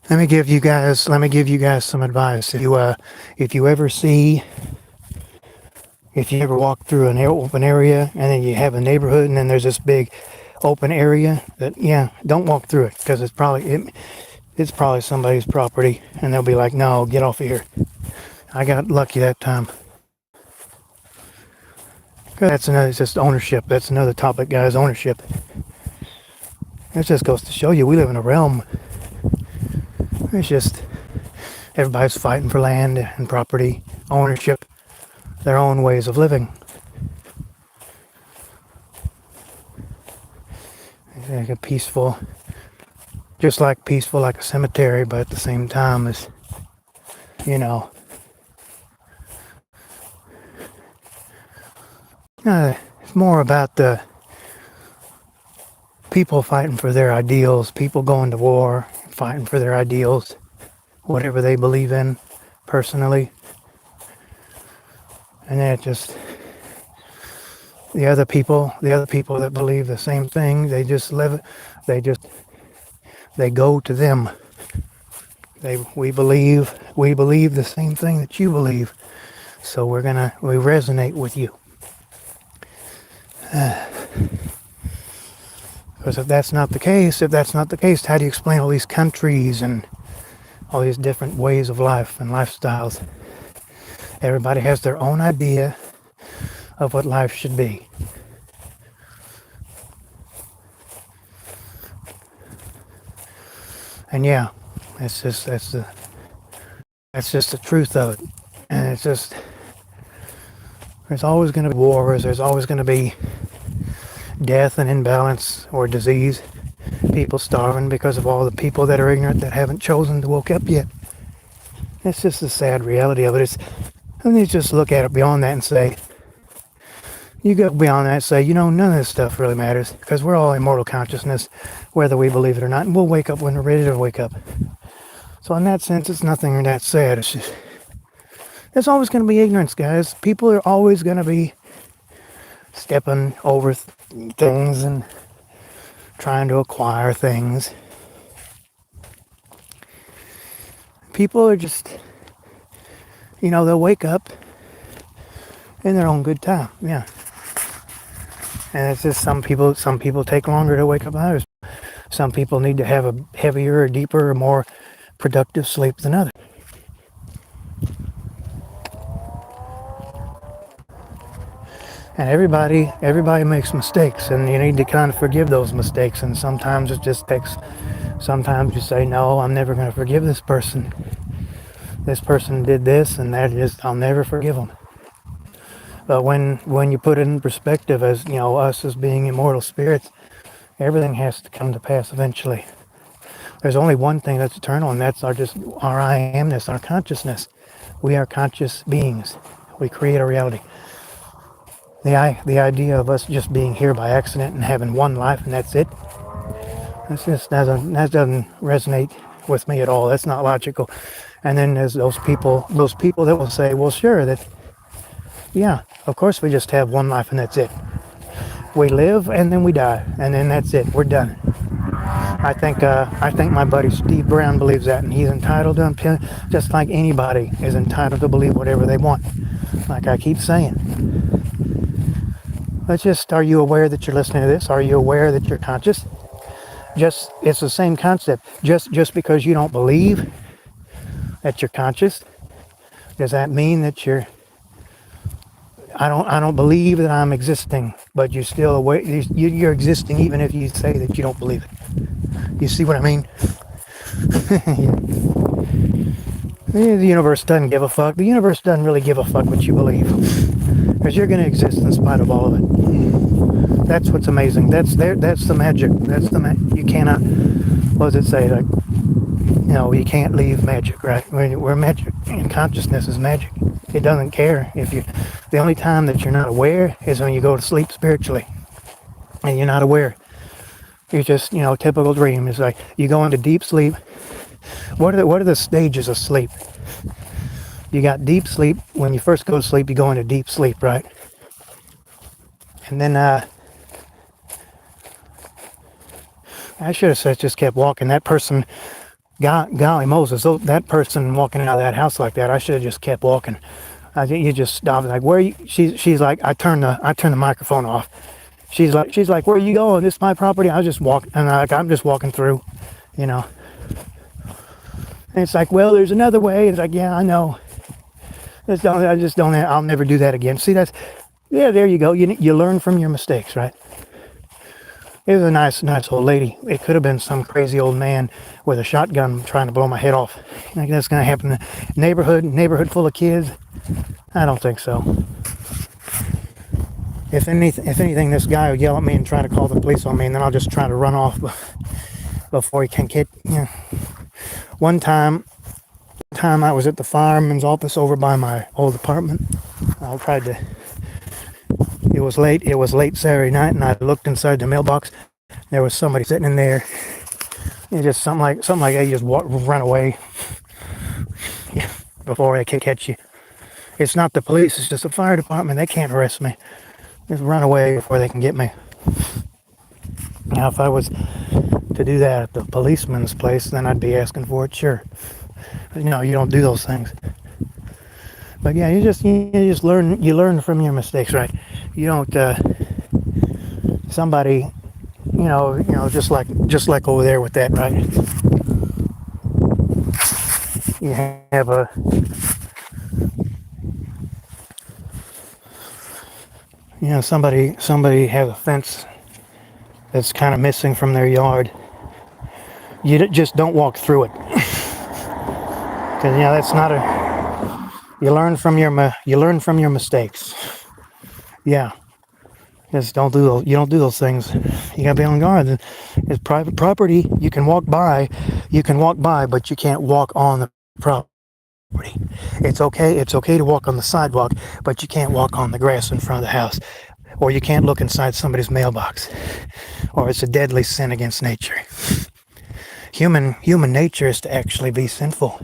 Speaker 1: Let me give you guys some advice. If you ever walk through an open area and then you have a neighborhood and then there's this big open area don't walk through it because it's probably somebody's property and they'll be like, no, get off of here. I got lucky that time. That's another, it's just ownership. That's another topic, guys, ownership. It just goes to show you we live in a realm. It's just everybody's fighting for land and property, ownership, their own ways of living. It's like a peaceful, just like peaceful like a cemetery, but at the same time is, you know, it's more about the people fighting for their ideals, people going to war, fighting for their ideals, whatever they believe in personally. And then it just, the other people that believe the same thing, they just live, they go to them. We believe the same thing that you believe. So we resonate with you. Because if that's not the case, how do you explain all these countries and all these different ways of life and lifestyles? Everybody has their own idea of what life should be. And yeah, that's just the truth of it. And it's just, there's always going to be wars, there's always going to be death and imbalance or disease, people starving because of all the people that are ignorant that haven't chosen to woke up yet. It's just the sad reality of it. And you just look at it beyond that and say, you go beyond that and say, none of this stuff really matters because we're all immortal consciousness, whether we believe it or not, and we'll wake up when we're ready to wake up. So in that sense, it's nothing that sad. It's just, there's always going to be ignorance, guys. People are always going to be stepping over things and trying to acquire things. People are just, they'll wake up in their own good time. Yeah. And it's just some people take longer to wake up than others. Some people need to have a heavier or deeper or more productive sleep than others. And everybody makes mistakes, and you need to kind of forgive those mistakes. And sometimes it just takes, sometimes you say, no, I'm never going to forgive this person. This person did this, and I'll never forgive them. But when you put it in perspective as, us as being immortal spirits, everything has to come to pass eventually. There's only one thing that's eternal, and that's our I amness, our consciousness. We are conscious beings. We create a reality. The idea of us just being here by accident and having one life and that's it, that doesn't resonate with me at all. That's not logical. And then there's those people that will say, well, sure, yeah, of course we just have one life and that's it. We live and then we die and then that's it. We're done. I think my buddy Steve Brown believes that, and he's entitled to, just like anybody is entitled to believe whatever they want. Like I keep saying. Are you aware that you're listening to this? Are you aware that you're conscious? It's the same concept. Just because you don't believe that you're conscious, does that mean that I don't believe that I'm existing, but you're still aware, you're existing even if you say that you don't believe it. You see what I mean? The universe doesn't give a fuck. The universe doesn't really give a fuck what you believe. Because you're going to exist in spite of all of it. That's what's amazing. That's the magic. You cannot, what does it say? Like, you can't leave magic, right? We're magic. And consciousness is magic. It doesn't care if the only time that you're not aware is when you go to sleep spiritually. And you're not aware. You're just, typical dream. It's like you go into deep sleep. What are the stages of sleep? You got deep sleep. When you first go to sleep, you go into deep sleep, right? And then I should have said just kept walking. That person, golly Moses, that person walking out of that house like that, I should have just kept walking. You just stopped. Like, where are you? She's like, I turned the microphone off. She's like, where are you going? This is my property. I was just walking, and I'm just walking through, And it's like, well, there's another way. It's like, yeah, I know. I just don't. I'll never do that again. See, Yeah, there you go. You learn from your mistakes, right? It was a nice old lady. It could have been some crazy old man with a shotgun trying to blow my head off. Like that's gonna happen in a neighborhood full of kids. I don't think so. If anything, this guy will yell at me and try to call the police on me, and then I'll just try to run off before he can get. One time I was at the fireman's office over by my old apartment. I tried to. It was late. It was late Saturday night, and I looked inside the mailbox. There was somebody sitting in there. It just something like they just run away before they can catch you. It's not the police. It's just the fire department. They can't arrest me. Just run away before they can get me. Now, if I was to do that at the policeman's place, then I'd be asking for it, sure. But, you don't do those things. But yeah, you just learn from your mistakes, right? You don't somebody, just like over there with that, right? You have somebody has a fence that's kind of missing from their yard. You just don't walk through it, because that's not a. You learn from your mistakes. Yeah, just don't do those. You don't do those things. You gotta be on guard. It's private property. You can walk by, but you can't walk on the property. It's okay to walk on the sidewalk, but you can't walk on the grass in front of the house, or you can't look inside somebody's mailbox, or it's a deadly sin against nature. Human nature is to actually be sinful,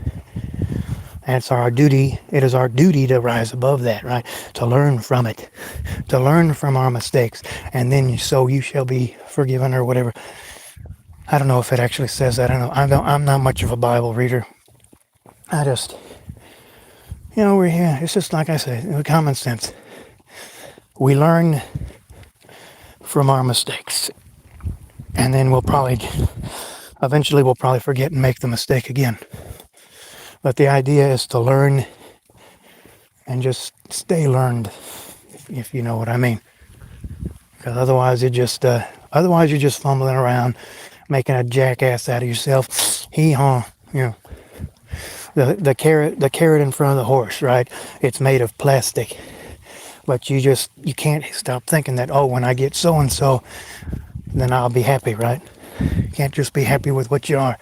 Speaker 1: and it is our duty to rise above that, right? To learn from it, to learn from our mistakes, and then so you shall be forgiven, or whatever. I don't know if it actually says that. I'm not much of a Bible reader. I just, we're here. It's just like I say, common sense. We learn from our mistakes, and then eventually we'll probably forget and make the mistake again. But the idea is to learn and just stay learned, if you know what I mean. Because otherwise you're just fumbling around, making a jackass out of yourself. Hee-haw, the carrot in front of the horse, right? It's made of plastic. But you can't stop thinking that, when I get so and so, then I'll be happy, right? You can't just be happy with what you are,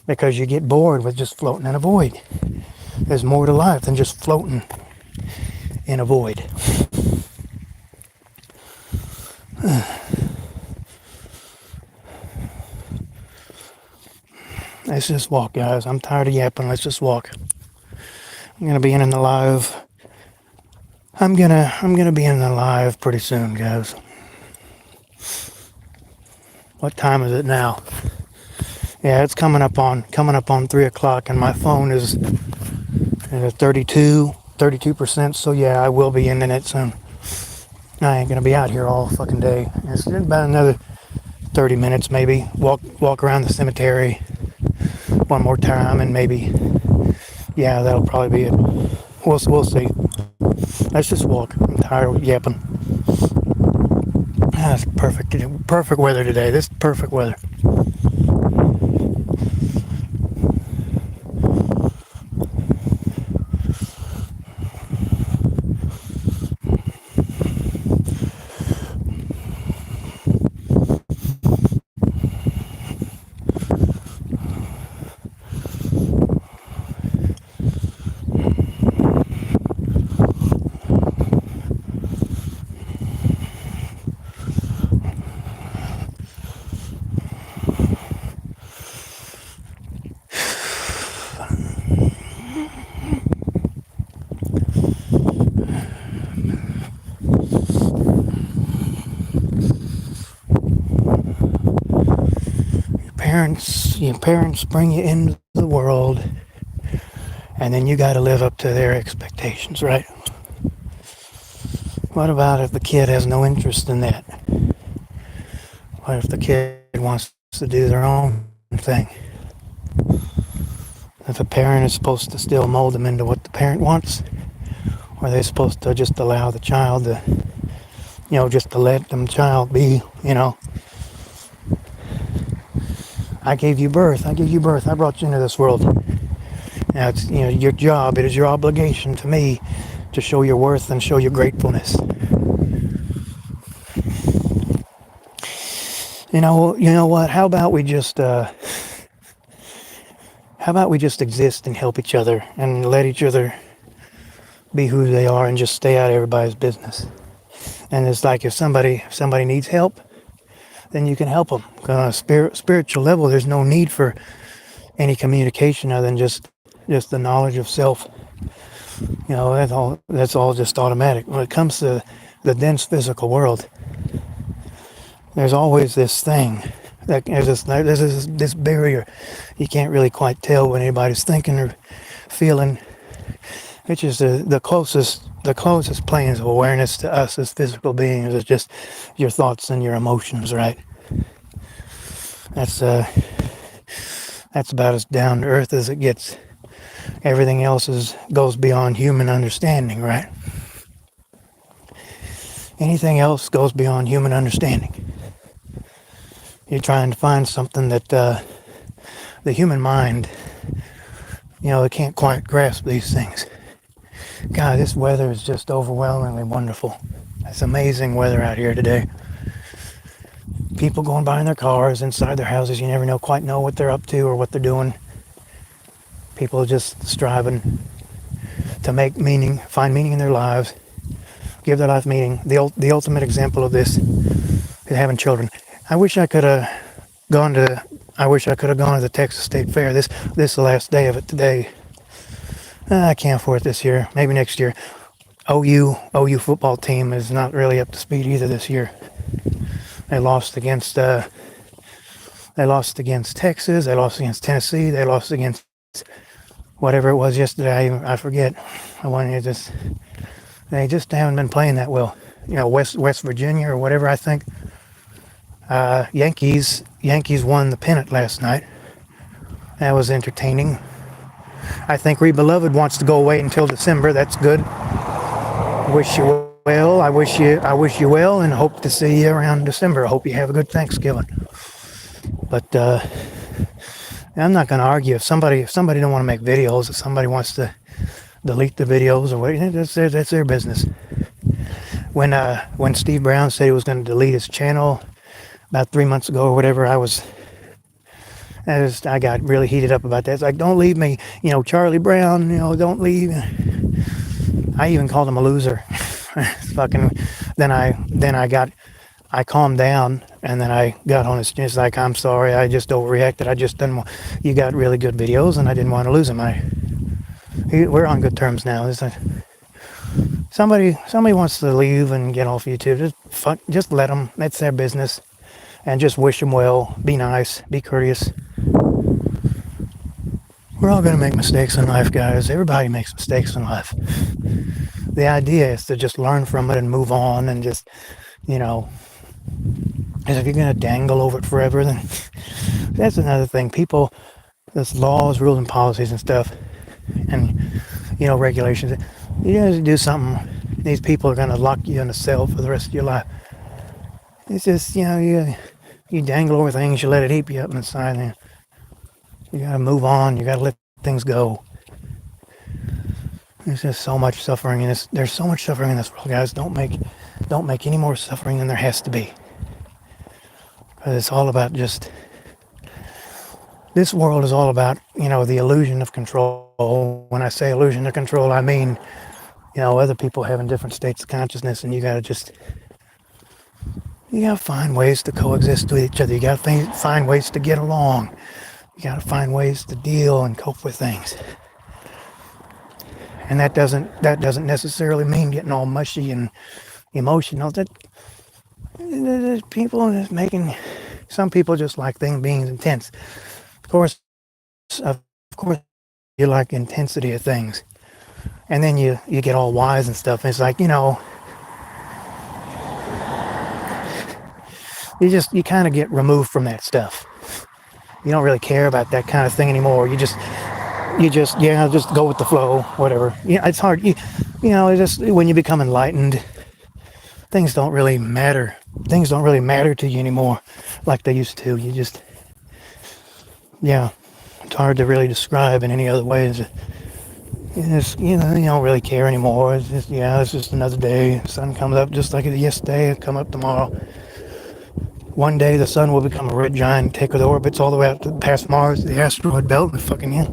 Speaker 1: because you get bored with just floating in a void. There's more to life than just floating in a void. Let's just walk, guys. I'm tired of yapping. Let's just walk. I'm gonna be in the live. I'm gonna be in the live pretty soon, guys. What time is it now? Yeah, it's coming up on 3:00, and my phone is at 32%. So yeah, I will be ending it soon. I ain't gonna be out here all fucking day. It's about another 30 minutes, maybe. Walk around the cemetery one more time, and maybe, yeah, that'll probably be it. We'll see. Let's just walk. I'm tired of yapping. That's perfect weather today. This is perfect weather. Your parents bring you into the world, and then you got to live up to their expectations, right? What about if the kid has no interest in that? What if the kid wants to do their own thing? If the parent is supposed to still mold them into what the parent wants, or are they supposed to just allow the child to just to let them child be, I gave you birth. I gave you birth. I brought you into this world. Now it's, your job. It is your obligation to me to show your worth and show your gratefulness. You know what? How about we just exist and help each other and let each other be who they are and just stay out of everybody's business. And it's like if somebody needs help, then you can help them. On a spiritual level, there's no need for any communication other than just the knowledge of self. That's all just automatic. When it comes to the dense physical world, there's always this thing that there's this barrier. You can't really quite tell what anybody's thinking or feeling, which is the closest planes of awareness to us as physical beings is just your thoughts and your emotions, right? That's about as down to earth as it gets. Everything else goes beyond human understanding, right? Anything else goes beyond human understanding. You're trying to find something that the human mind, it can't quite grasp these things. God, this weather is just overwhelmingly wonderful. It's amazing weather out here today. People going by in their cars, inside their houses, you never quite know what they're up to or what they're doing. People just striving to find meaning in their lives, give their life meaning. The ultimate example of this is having children. I wish I could have gone to the Texas State Fair. This is the last day of it today. I can't afford it this year. Maybe next year. OU football team is not really up to speed either this year. They lost against Texas. They lost against Tennessee. They lost against whatever it was yesterday. I forget. They just haven't been playing that well. West Virginia or whatever. I think Yankees won the pennant last night. That was entertaining. I think Reba Beloved wants to go away until December. That's good. Wish you well. I wish you well, and hope to see you around December. I hope you have a good Thanksgiving. But I'm not going to argue. If somebody don't want to make videos, if somebody wants to delete the videos or whatever, that's their business. When Steve Brown said he was going to delete his channel about 3 months ago or whatever, I got really heated up about that. It's like, don't leave me, Charlie Brown, don't leave. I even called him a loser. Then I calmed down, and then I got on his. It's like, I'm sorry, I just overreacted. I just didn't want. You got really good videos, and I didn't want to lose him. We're on good terms now. It's like, somebody wants to leave and get off YouTube. Just let them. That's their business, and just wish them well. Be nice. Be courteous. We're all going to make mistakes in life, guys. Everybody makes mistakes in life. The idea is to just learn from it and move on, and just, as if you're going to dangle over it forever, then that's another thing. People, there's laws, rules, and policies and stuff, and, regulations. You guys do something, these people are going to lock you in a cell for the rest of your life. It's just, you dangle over things, you let it heap you up inside, and you got to move on. You got to let things go. There's just so much suffering in this. There's so much suffering in this world, guys. Don't make any more suffering than there has to be. Because it's all about this world is all about, the illusion of control. When I say illusion of control, I mean, other people having different states of consciousness, and you got to find ways to coexist with each other. You got to find ways to get along. You got to find ways to deal and cope with things. And that doesn't necessarily mean getting all mushy and emotional. Some people just like things being intense. Of course, you like intensity of things, and then you get all wise and stuff. And it's like, you kind of get removed from that stuff. You don't really care about that kind of thing anymore. You just go with the flow, whatever. It's hard. It's just when you become enlightened, things don't really matter. Things don't really matter to you anymore like they used to. You just, yeah, it's hard to really describe in any other ways. It's, you know, you don't really care anymore. It's just, yeah, it's just another day. The sun comes up just like it did yesterday. It'll come up tomorrow. One day the sun will become a red giant, take the orbits all the way out to past Mars, the asteroid belt, and fucking yeah.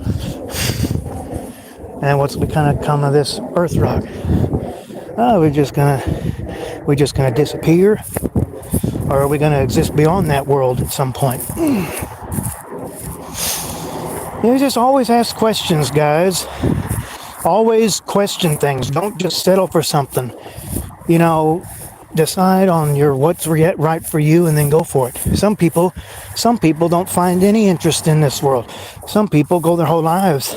Speaker 1: And what's gonna come of this Earth rock? Oh, we're just gonna disappear, or are we gonna exist beyond that world at some point? You just always ask questions, guys. Always question things. Don't just settle for something. You know, decide on your what's right for you and then go for it. Some people don't find any interest in this world. Some people go their whole lives.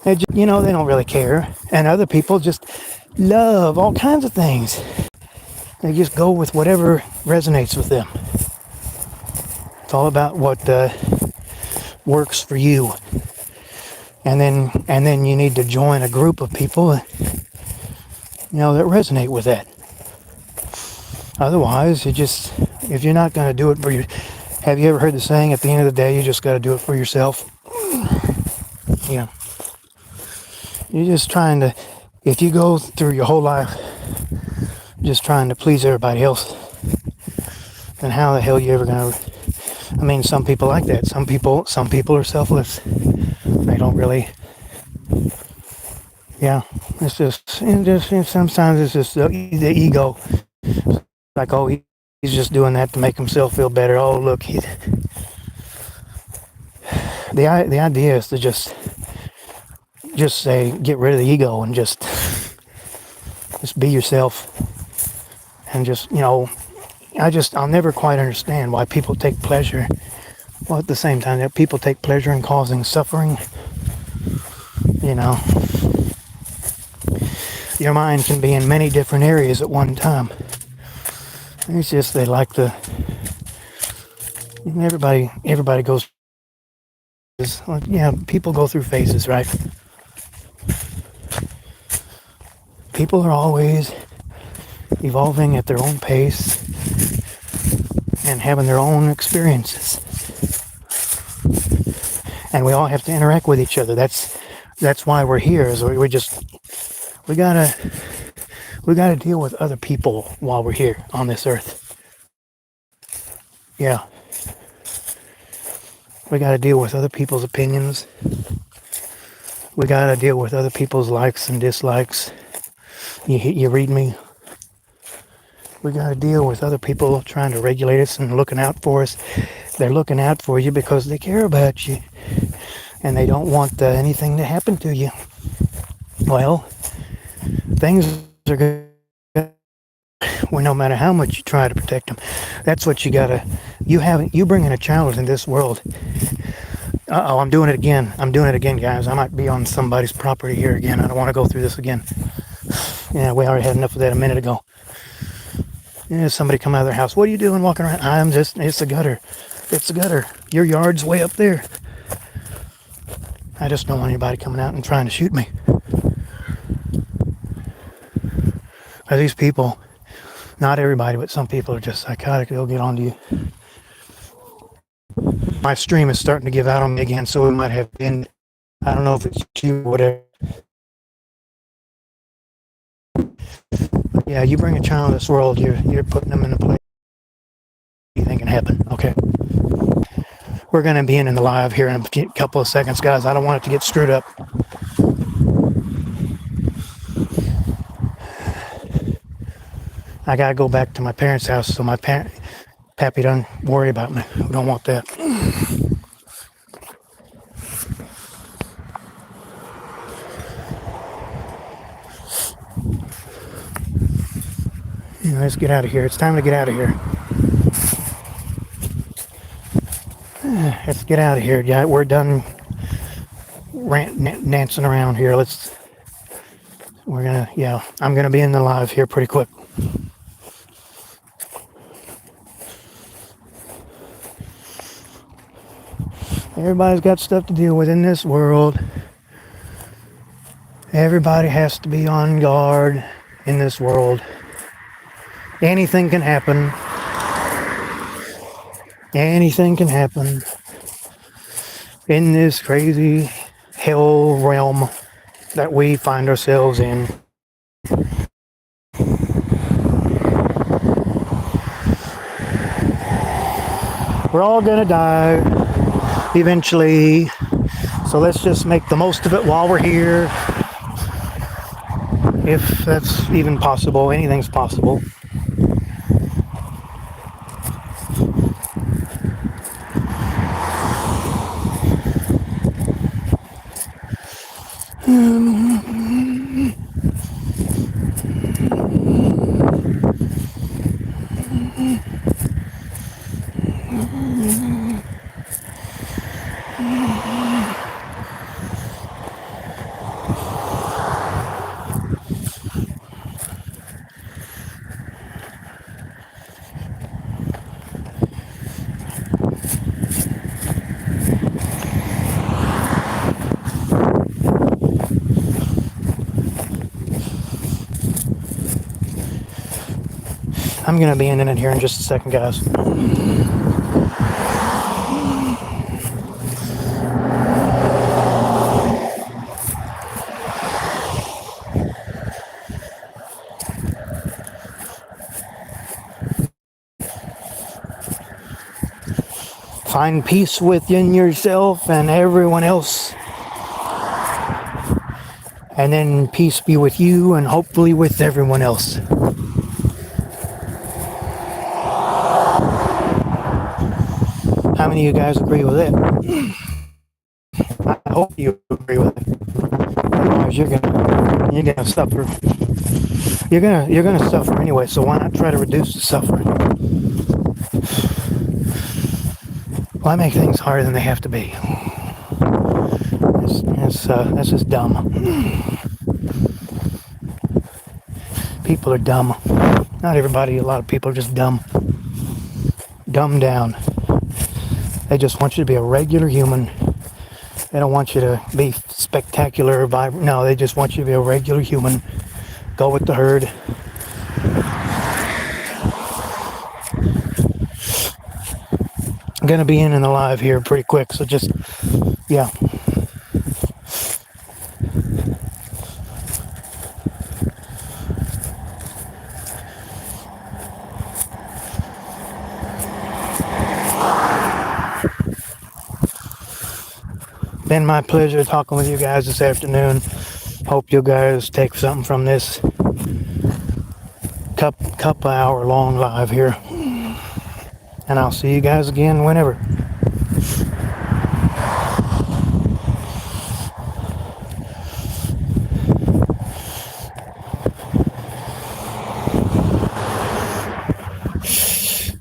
Speaker 1: They just, you know, they don't really care. And other people just love all kinds of things. They just go with whatever resonates with them. It's all about what works for you. And then you need to join a group of people, you know, that resonate with that. Otherwise, if you're not going to do it for you, have you ever heard the saying, at the end of the day, you just got to do it for yourself? You know, you're just trying to, if you go through your whole life just trying to please everybody else, then how the hell are you ever going to, I mean, some people like that. Some people are selfless. They don't really, yeah, it's just sometimes it's just the ego. Like, oh, he's just doing that to make himself feel better. Oh, look, the idea is to just say, get rid of the ego and just be yourself. And just, you know, I'll never quite understand why people take pleasure. Well, at the same time, that people take pleasure in causing suffering. You know, your mind can be in many different areas at one time. It's just they like to. Everybody goes. Yeah, people go through phases, right? People are always evolving at their own pace and having their own experiences, and we all have to interact with each other. That's why we're here. Is we gotta deal with other people while we're here on this earth. Yeah. We gotta deal with other people's opinions. We gotta deal with other people's likes and dislikes. You read me? We gotta deal with other people trying to regulate us and looking out for us. They're looking out for you because they care about you. And they don't want anything to happen to you. Well, things are good. Well, no matter how much you try to protect them, that's what you gotta. You bring in a child in this world. Uh-oh, I'm doing it again, guys. I might be on somebody's property here again. I don't want to go through this again. Yeah, we already had enough of that a minute ago. Yeah, somebody come out of their house. What are you doing walking around? It's a gutter. It's a gutter. Your yard's way up there. I just don't want anybody coming out and trying to shoot me. These people, not everybody, but some people are just psychotic. They'll get onto you. My stream is starting to give out on me again, so it might have been, I don't know if it's you or whatever. But yeah, you bring a child in this world, you're putting them in a place anything can happen. Okay. We're going to be in the live here in a couple of seconds, guys. I don't want it to get screwed up. I got to go back to my parents' house so my pappy doesn't worry about me. We don't want that. Yeah, let's get out of here. It's time to get out of here. Let's get out of here. Yeah, we're done dancing around here. I'm gonna be in the live here pretty quick. Everybody's got stuff to deal with in this world. Everybody has to be on guard in this world. Anything can happen. Anything can happen in this crazy hell realm that we find ourselves in. We're all gonna die eventually, so let's just make the most of it while we're here. If that's even possible, anything's possible. I'm gonna be ending it here in just a second, guys. Find peace within yourself and everyone else. And then peace be with you and hopefully with everyone else. How many of you guys agree with it? I hope you agree with it. Otherwise, you're gonna suffer. You're gonna suffer anyway. So why not try to reduce the suffering? Why make things harder than they have to be? That's just dumb. People are dumb. Not everybody. A lot of people are just dumb. Dumbed down. They just want you to be a regular human. They don't want you to be spectacular or vibrant. No, they just want you to be a regular human. Go with the herd. I'm gonna be in the live here pretty quick, so just, yeah. Been my pleasure talking with you guys this afternoon. Hope you guys take something from this couple hour long live here. And I'll see you guys again whenever.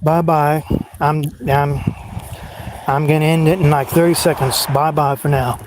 Speaker 1: Bye bye. I'm gonna end it in like 30 seconds. Bye bye for now.